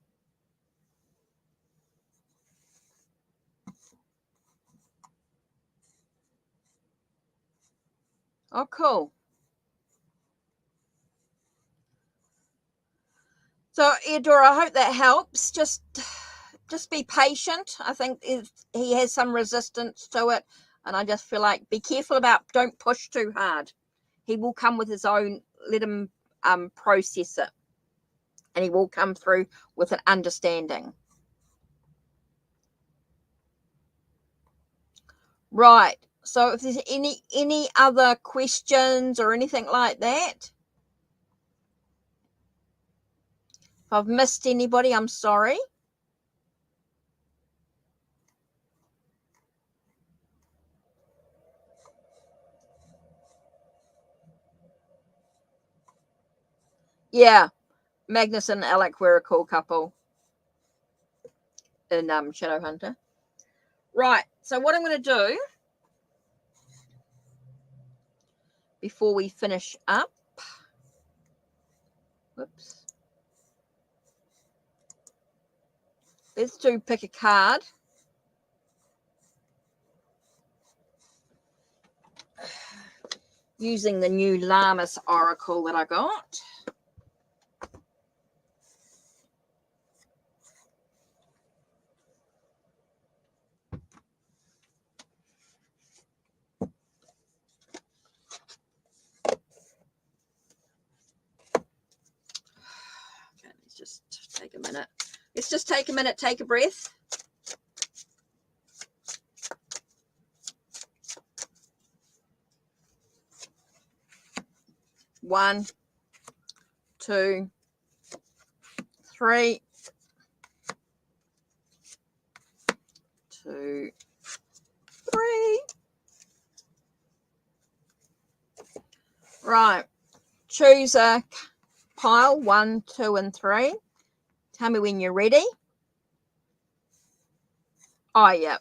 Oh, cool. So, Eudora, I hope that helps. Just be patient. I think he has some resistance to it, and I just feel like be careful about, don't push too hard. He will come with his own, let him process it, and he will come through with an understanding. Right. So if there's any other questions or anything like that, if I've missed anybody, I'm sorry. Yeah, Magnus and Alec were a cool couple in Shadowhunter. Right, so what I'm going to do before we finish up, whoops, let's do pick a card. Using the new Lammas Oracle that I got. Okay, let's just take a minute. Let's just take a minute, take a breath. One, two, three. 2, 3. Right. Choose a pile 1, 2, and 3. Tell me when you're ready. Oh, yeah.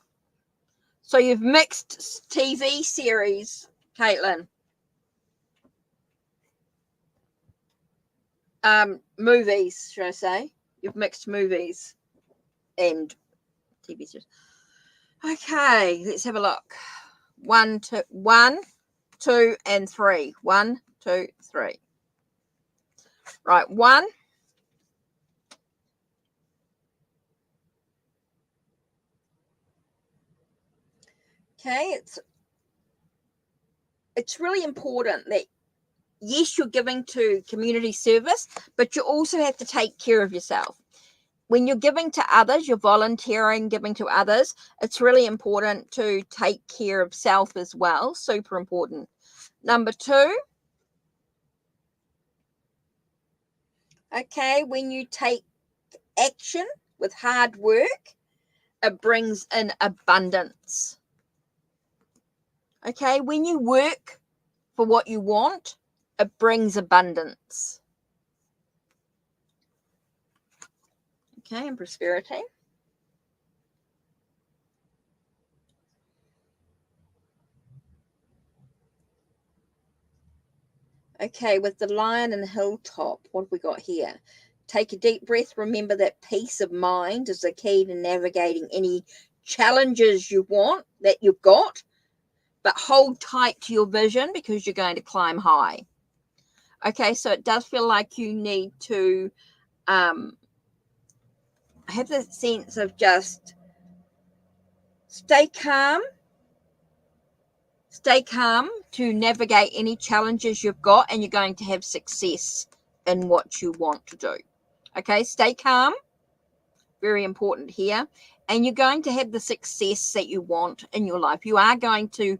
So you've mixed TV series, Caitlin. Movies, should I say? You've mixed movies and TV series. Okay, let's have a look. 1, 2, and 3. 1, 2, 3. Right, 1. Okay, it's really important that, yes, you're giving to community service, but you also have to take care of yourself. When you're giving to others, you're volunteering, giving to others, it's really important to take care of self as well. Super important. Number 2, Okay, when you take action with hard work, it brings in abundance. Okay, when you work for what you want, it brings abundance. Okay, and prosperity. Okay, with the lion and the hilltop, what have we got here? Take a deep breath. Remember that peace of mind is the key to navigating any challenges you want, that you've got, but hold tight to your vision because you're going to climb high. Okay, so it does feel like you need to have the sense of just stay calm to navigate any challenges you've got, and you're going to have success in what you want to do. Okay, stay calm, very important here, and you're going to have the success that you want in your life. You are going to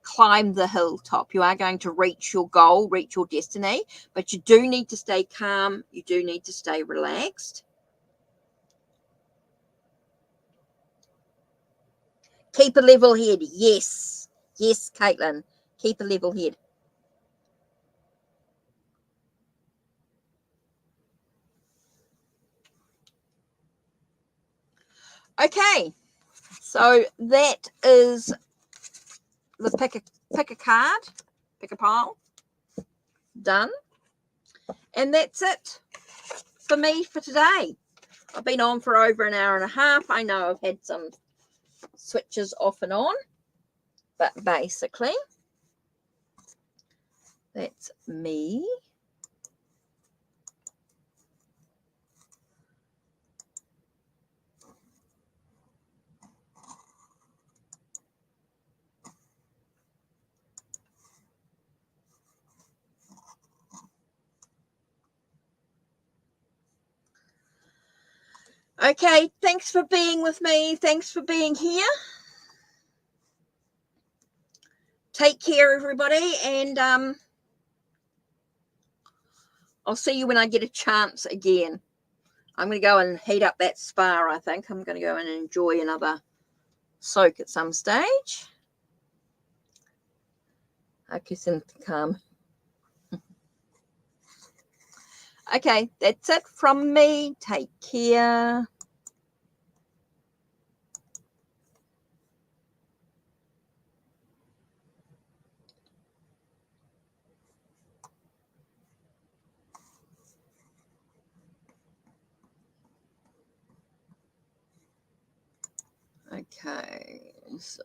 climb the hilltop. You are going to reach your goal, reach your destiny, but you do need to stay calm. You do need to stay relaxed. Keep a level head. Yes, Caitlin, keep a level head. Okay, so that is the pick a card, pick a pile, done. And that's it for me for today. I've been on for over an hour and a half. I know I've had some switches off and on, but basically that's me. Okay, thanks for being with me. Thanks for being here. Take care, everybody, and I'll see you when I get a chance again. I'm going to go and heat up that spa, I think. I'm going to go and enjoy another soak at some stage. Okay, calm. Okay, that's it from me. Take care. Okay, so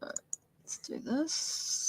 let's do this.